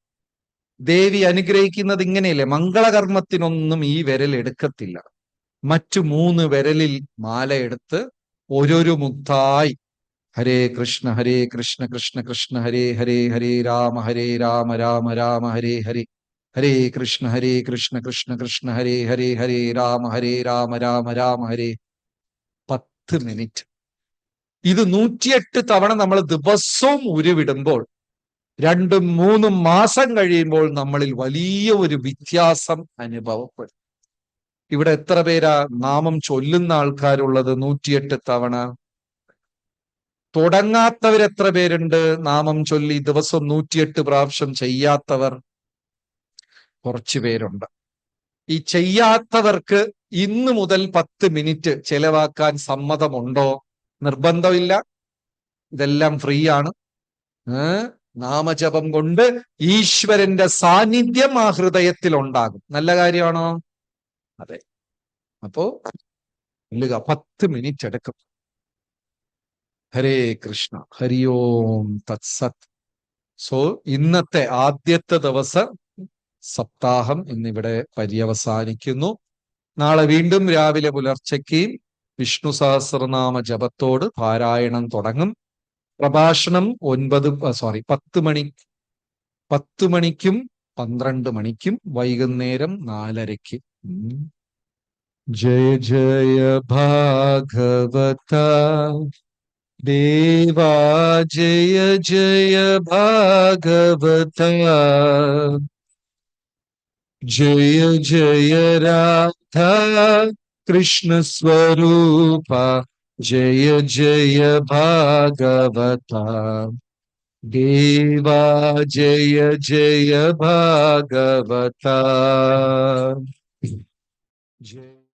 ദേവി അനുഗ്രഹിക്കുന്നത് ഇങ്ങനെയല്ലേ. മംഗളകർമ്മത്തിനൊന്നും ഈ വിരൽ എടുക്കത്തില്ല. മറ്റു 3 വിരലിൽ മാല എടുത്ത് ഓരോരോ മുക്തായി ഹരേ കൃഷ്ണ കൃഷ്ണ കൃഷ്ണ ഹരേ ഹരേ, ഹരേ രാമ രാമ രാമ ഹരേ ഹരേ, ഹരേ കൃഷ്ണ കൃഷ്ണ കൃഷ്ണ ഹരേ ഹരേ, ഹരേ രാമ രാമ രാമ ഹരേ. 10 മിനിറ്റ്. ഇത് 108 തവണ നമ്മൾ ദിവസവും ഉരുവിടുമ്പോൾ 2-3 മാസം കഴിയുമ്പോൾ നമ്മളിൽ വലിയ ഒരു വ്യത്യാസം അനുഭവപ്പെടും. ഇവിടെ എത്ര പേരാ നാമം ചൊല്ലുന്ന ആൾക്കാരുള്ളത്? 108 തവണ. തുടങ്ങാത്തവരെത്ര പേരുണ്ട്? നാമം ചൊല്ലി ദിവസം 108 പ്രാവശ്യം ചെയ്യാത്തവർ കുറച്ചു പേരുണ്ട്. ഈ ചെയ്യാത്തവർക്ക് ഇന്ന് മുതൽ 10 മിനിറ്റ് ചെലവാക്കാൻ സമ്മതമുണ്ടോ? നിർബന്ധമില്ല, ഇതെല്ലാം ഫ്രീ ആണ്. നാമജപം കൊണ്ട് ഈശ്വരന്റെ സാന്നിധ്യം ആ ഹൃദയത്തിൽ ഉണ്ടാകും. നല്ല കാര്യമാണോ? അതെ. അപ്പോ 10 മിനിറ്റ് എടുക്കും. ഹരേ കൃഷ്ണ. ഹരി ഓം തത്സത്. സോ ഇന്നത്തെ ആദ്യത്തെ ദിവസം സപ്താഹം ഇന്നിവിടെ പര്യവസാനിക്കുന്നു. നാളെ വീണ്ടും രാവിലെ പുലർച്ചയ്ക്ക് വിഷ്ണു സഹസ്രനാമ ജപത്തോട് പാരായണം തുടങ്ങും. പ്രഭാഷണം 10 മണിക്കും 12 മണിക്കും വൈകുന്നേരം 4:30. ജയ ജയ ഭാഗവത ദേവാ, ജയ ജയ ഭാഗവത, ജയ ജയ രാധ കൃഷ്ണ സ്വരൂപ ജയ ജയ ഭാഗവത ദേവാ, ജയ ജയ ഭാഗവത. ജയ